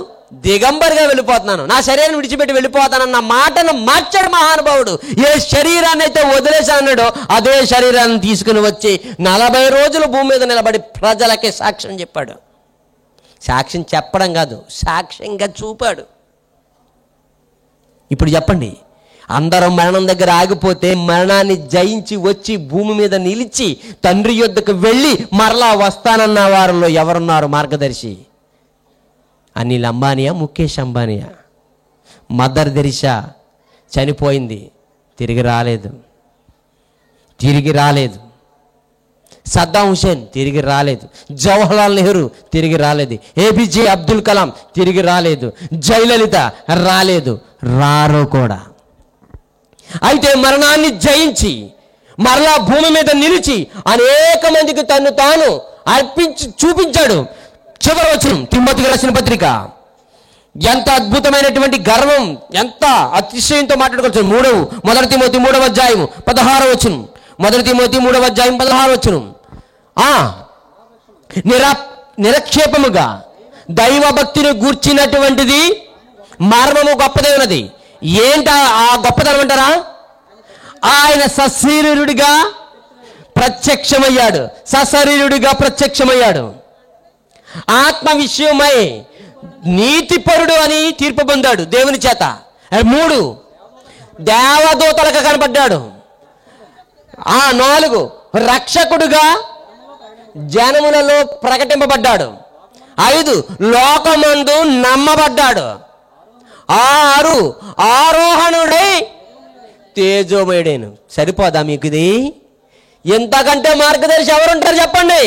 దిగంబరిగా వెళ్ళిపోతున్నాను, నా శరీరాన్ని విడిచిపెట్టి వెళ్ళిపోతానన్న మాటను మార్చాడు మహానుభావుడు. ఏ శరీరాన్ని అయితే వదిలేశానన్నాడో అదే శరీరాన్ని తీసుకుని వచ్చి 40 రోజులు భూమి మీద నిలబడి ప్రజలకి సాక్ష్యం చెప్పాడు. సాక్ష్యం చెప్పడం కాదు, సాక్ష్యంగా చూపాడు. ఇప్పుడు చెప్పండి, అందరం మరణం దగ్గర ఆగిపోతే మరణాన్ని జయించి వచ్చి భూమి మీద నిలిచి తండ్రి యొద్దకు వెళ్ళి మరలా వస్తానన్న వారిలో ఎవరున్నారు మార్గదర్శి? అనిల్ అంబానియా, ముఖేష్ అంబానియా? మదర్ తెరిసా చనిపోయింది, తిరిగి రాలేదు. సద్దాం హుసేన్ తిరిగి రాలేదు. జవహర్లాల్ నెహ్రూ తిరిగి రాలేదు. ఏపీజే అబ్దుల్ కలాం తిరిగి రాలేదు. జయలలిత రాలేదు, రారు కూడా. అయితే మరణాన్ని జయించి మరలా భూమి మీద నిలిచి అనేక మందికి తను తాను అర్పించి చూపించాడు. చివరి వచనం తిమోతికి రాసిన పత్రిక. ఎంత అద్భుతమైనటువంటి గర్వం, ఎంత అతిశయంతో మాట్లాడుకోవచ్చు. మొదటి తిమోతి 3వ అధ్యాయము 16వ వచనం. మొదటి తిమోతి 3వ అధ్యాయం 16వ వచనం. నిరక్షేపముగా దైవభక్తిని గూర్చినటువంటిది మర్మము గొప్పదే ఉన్నది. ఏంట ఆ గొప్పదనం అంటారా? ఆయన సశరీరుడిగా ప్రత్యక్షమయ్యాడు. ఆత్మ విషయమై నీతిపరుడు అని తీర్పు పొందాడు దేవుని చేత. 3 దేవదూతలకు కనపడ్డాడు. 4 రక్షకుడుగా జనములలో ప్రకటింపబడ్డాడు. 5 లోకమందు నమ్మబడ్డాడు. 6 ఆరోహణుడై తేజోమయుడైన. సరిపోదా మీకు ఇది? ఎంతకంటే మార్గదర్శి ఎవరుంటారు చెప్పండి?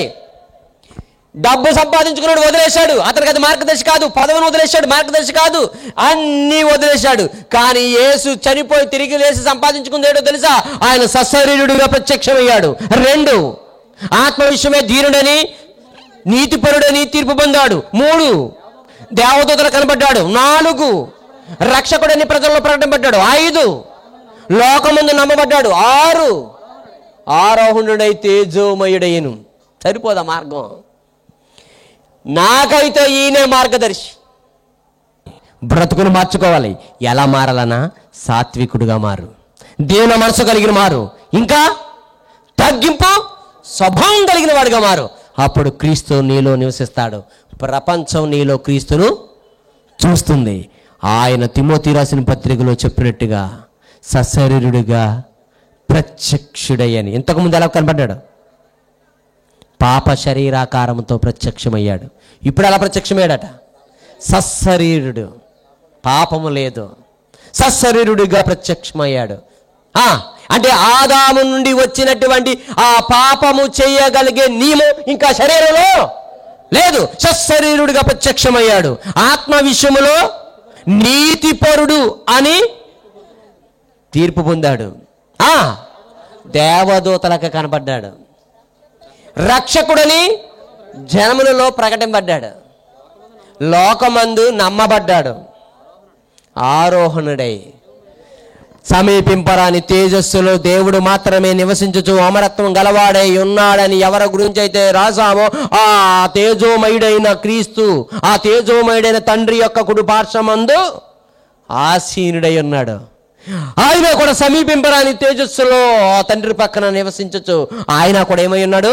డబ్బు సంపాదించుకున్నాడు, వదిలేశాడు. అతనికి అది మార్గదర్శి కాదు. పదవిని వదిలేశాడు, మార్గదర్శి కాదు. అన్నీ వదిలేశాడు. కానీ యేసు చనిపోయి తిరిగి లేచి సంపాదించుకుంది ఏంటో తెలుసా? ఆయన సశరీరుడిగా ప్రత్యక్షమయ్యాడు. 2 ఆత్మ విషయమే ధీరుడని నీతిపరుడని తీర్పు పొందాడు. 3 దేవదూతలు కనబడ్డాడు. 4 రక్షకుడని ప్రజల్లో ప్రకటింపడ్డాడు. 5 లోకమందు నమ్మబడ్డాడు. 6 ఆరోహణుడై తేజోమయుడయ్యను. సరిపోదా మార్గం? నాకైతే ఈయనే మార్గదర్శి. బ్రతుకును మార్చుకోవాలి. ఎలా మారాలన్నా? సాత్వికుడుగా మారు, దీన మనసు కలిగిన మారు, ఇంకా తగ్గింపు స్వభావం కలిగిన వాడుగా మారు. అప్పుడు క్రీస్తు నీలో నివసిస్తాడు. ప్రపంచం నీలో క్రీస్తును చూస్తుంది. ఆయన తిమోతి రాసిన పత్రికలో చెప్పినట్టుగా సశరీరుడిగా ప్రత్యక్షుడయ్యని. ఇంతకుముందు ఎలా కనబడ్డాడు? పాప శరీరాకారంతో ప్రత్యక్షమయ్యాడు. ఇప్పుడు ఎలా ప్రత్యక్షమయ్యాడట? సశరీరుడు, పాపము లేదు, సశరీరుడిగా ప్రత్యక్షమయ్యాడు. అంటే ఆదాము నుండి వచ్చినటువంటి ఆ పాపము చేయగలిగే నియమం ఇంకా శరీరంలో లేదు. సశరీరుడిగా ప్రత్యక్షమయ్యాడు. ఆత్మ విషయములో నీతిపరుడు అని తీర్పు పొందాడు. దేవదూతలకు కనబడ్డాడు. రక్షకుడని జనములలో ప్రకటింపడ్డాడు. లోకమందు నమ్మబడ్డాడు. ఆరోహణుడై సమీపింపరాని తేజస్సులో దేవుడు మాత్రమే నివసించుచు అమరత్వం గలవాడై ఉన్నాడని ఎవరి గురించి అయితే రాసామో ఆ తేజోమయుడైన క్రీస్తు, ఆ తేజోమయుడైన తండ్రి యొక్క కుడి పార్శ్వమందు ఆసీనుడై ఉన్నాడు. ఆయన కూడా సమీపింపరాని తేజస్సులో ఆ తండ్రి పక్కన నివసించచ్చు. ఆయన కూడా ఏమై ఉన్నాడు?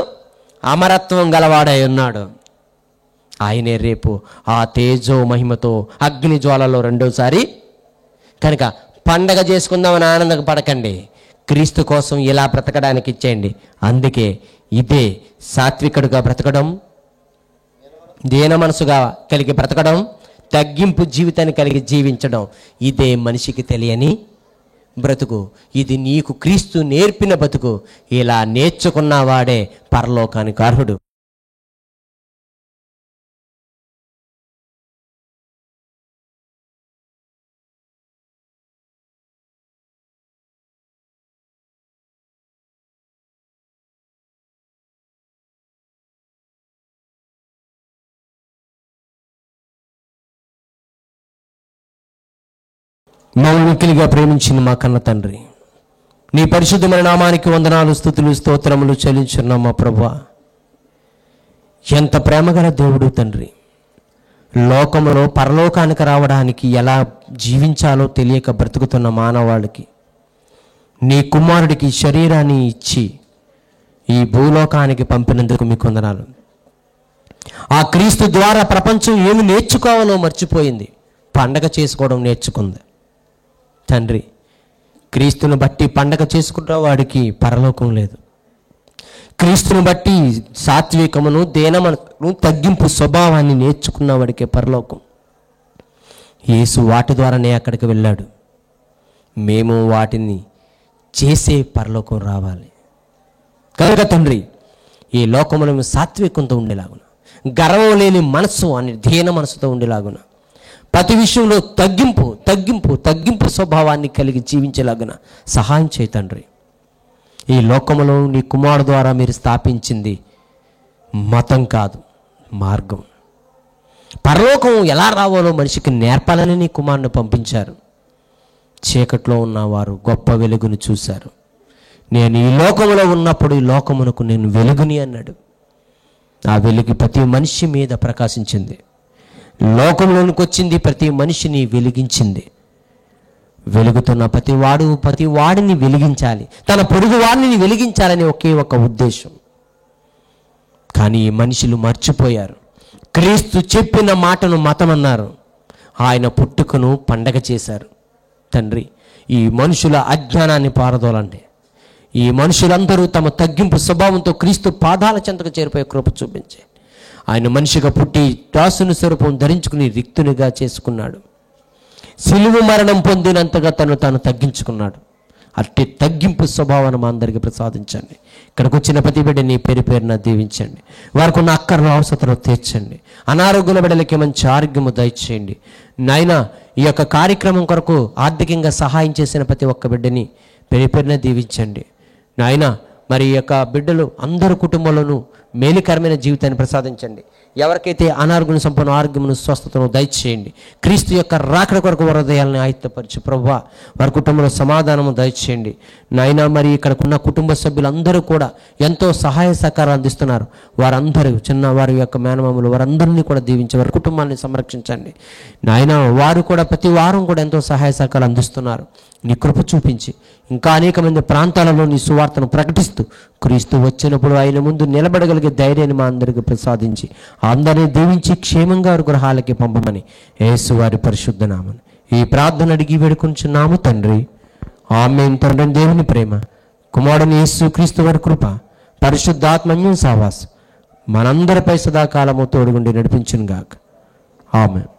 అమరత్వం గలవాడై ఉన్నాడు. ఆయనే రేపు ఆ తేజో మహిమతో అగ్ని జ్వాలలో రెండోసారి. కనుక పండగ చేసుకుందామని ఆనందం పడకండి. క్రీస్తు కోసం ఇలా బ్రతకడానికి ఇచ్చేయండి. అందుకే ఇదే సాత్వికుడుగా బ్రతకడం, దీన మనసుగా కలిగి బ్రతకడం, తగ్గింపు జీవితాన్ని కలిగి జీవించడం. ఇదే మనిషికి తెలియని బ్రతుకు. ఇది నీకు క్రీస్తు నేర్పిన బ్రతుకు. ఇలా నేర్చుకున్నవాడే పరలోకానికి అర్హుడు. మమ్మల్ని మిక్కిలిగా ప్రేమించిన మా కన్న తండ్రి, నీ పరిశుద్ధమైన నామానికి వందనాలు, స్తుతులు, స్తోత్రములు చెల్లించున్నాం మా ప్రభువా. ఎంత ప్రేమగల దేవుడు తండ్రి. లోకములో పరలోకానికి రావడానికి ఎలా జీవించాలో తెలియక బ్రతుకుతున్న మానవాళికి నీ కుమారుడికి శరీరాన్ని ఇచ్చి ఈ భూలోకానికి పంపినందుకు మీకు వందనాలు. ఆ క్రీస్తు ద్వారా ప్రపంచం ఏమి నేర్చుకోవాలో మర్చిపోయింది, పండగ చేసుకోవడం నేర్చుకుంది. తండ్రి, క్రీస్తుని బట్టి పండగ చేసుకున్న వాడికి పరలోకం లేదు. క్రీస్తుని బట్టి సాత్వికమును, దీనమును, తగ్గింపు స్వభావాన్ని నేర్చుకున్న వాడికే పరలోకం. యేసు వాటి ద్వారానే అక్కడికి వెళ్ళాడు. మేము వాటిని చేసే పరలోకం రావాలి. కనుక తండ్రి, ఈ లోకములో మేము సాత్వికంతో ఉండేలాగున, గర్వం లేని మనస్సు అని ధ్యేన మనసుతో ఉండేలాగున, ప్రతి విషయంలో తగ్గింపు స్వభావాన్ని కలిగి జీవించేలాగున సహాయం చేయి తండ్రి. ఈ లోకములో నీ కుమారుడు ద్వారా మీరు స్థాపించింది మతం కాదు, మార్గం. పరలోకం ఎలా రావాలో మనిషికి నేర్పాలని నీ కుమారుని పంపించారు. చీకట్లో ఉన్నవారు గొప్ప వెలుగును చూశారు. నేను ఈ లోకములో ఉన్నప్పుడు ఈ లోకమునకు నేను వెలుగుని అన్నాడు. ఆ వెలుగు ప్రతి మనిషి మీద ప్రకాశించింది. లోకంలోనికి వచ్చింది, ప్రతి మనిషిని వెలిగించింది. వెలుగుతున్న ప్రతి వాడిని వెలిగించాలి, తన పొరుగు వాడిని వెలిగించాలని ఒకే ఒక ఉద్దేశం. కానీ ఈ మనుషులు మర్చిపోయారు. క్రీస్తు చెప్పిన మాటను మతం అన్నారు, ఆయన పుట్టుకను పండగ చేశారు. తండ్రి, ఈ మనుషుల అజ్ఞానాన్ని పారదోలండి. ఈ మనుషులందరూ తమ తగ్గింపు స్వభావంతో క్రీస్తు పాదాల చెంతకు చేరిపోయే కృప చూపించే. ఆయన మనిషిగా పుట్టి దాసుని స్వరూపం ధరించుకుని రిక్తునిగా చేసుకున్నాడు. సిలువ మరణం పొందినంతగా తాను తగ్గించుకున్నాడు. అట్టి తగ్గింపు స్వభావాన్ని మా అందరికీ ప్రసాదించండి. ఇక్కడికి వచ్చిన ప్రతి బిడ్డని పేరున దీవించండి. వారికి ఉన్న అక్కర్ల అవసరతను తీర్చండి. అనారోగ్యుల బిడ్డలకి మంచి ఆరోగ్యము దయచేయండి. నాయనా, ఈ యొక్క కార్యక్రమం కొరకు ఆర్థికంగా సహాయం చేసిన ప్రతి ఒక్క బిడ్డని పేరున దీవించండి. నాయనా, మరి ఈ యొక్క బిడ్డలు అందరు కుటుంబంలోనూ మేలుకరమైన జీవితాన్ని ప్రసాదించండి. ఎవరికైతే అనారోగ్యం సంపూర్ణ ఆరోగ్యమును స్వస్థతను దయచేయండి. క్రీస్తు యొక్క రాకడ కొరకు వారి హృదయాలను ఆయుత్తపరిచి ప్రభువా వారి కుటుంబంలో సమాధానము దయచేయండి. నాయనా, మరి ఇక్కడకున్న కుటుంబ సభ్యులందరూ కూడా ఎంతో సహాయ సహకారాలు అందిస్తున్నారు. వారందరూ చిన్న వారి యొక్క మేనమామలు వారందరినీ కూడా దీవించి వారి కుటుంబాన్ని సంరక్షించండి. నాయనా, వారు కూడా ప్రతి వారం కూడా ఎంతో సహాయ సహకారాలు అందిస్తున్నారు. నీ కృప చూపించి ఇంకా అనేక మంది ప్రాంతాలలో నీ సువార్తను ప్రకటిస్తూ క్రీస్తు వచ్చినప్పుడు ఆయన ముందు నిలబడగలిగే ధైర్యాన్ని మా అందరికీ ప్రసాదించి అందరినీ దీవించి క్షేమంగా వారి గృహాలకి పంపమని యేసు వారి పరిశుద్ధ నామమున ఈ ప్రార్థన అడిగి వేడుకొంచున్నాము తండ్రి. ఆమేన్. తండ్రి దేవుని ప్రేమ, కుమారుని యేసు క్రీస్తు వారి కృప, పరిశుద్ధాత్మన్యం సహవాసం మనందరిపై సదాకాలము తోడుగుండి నడిపించును గాక. ఆమేన్.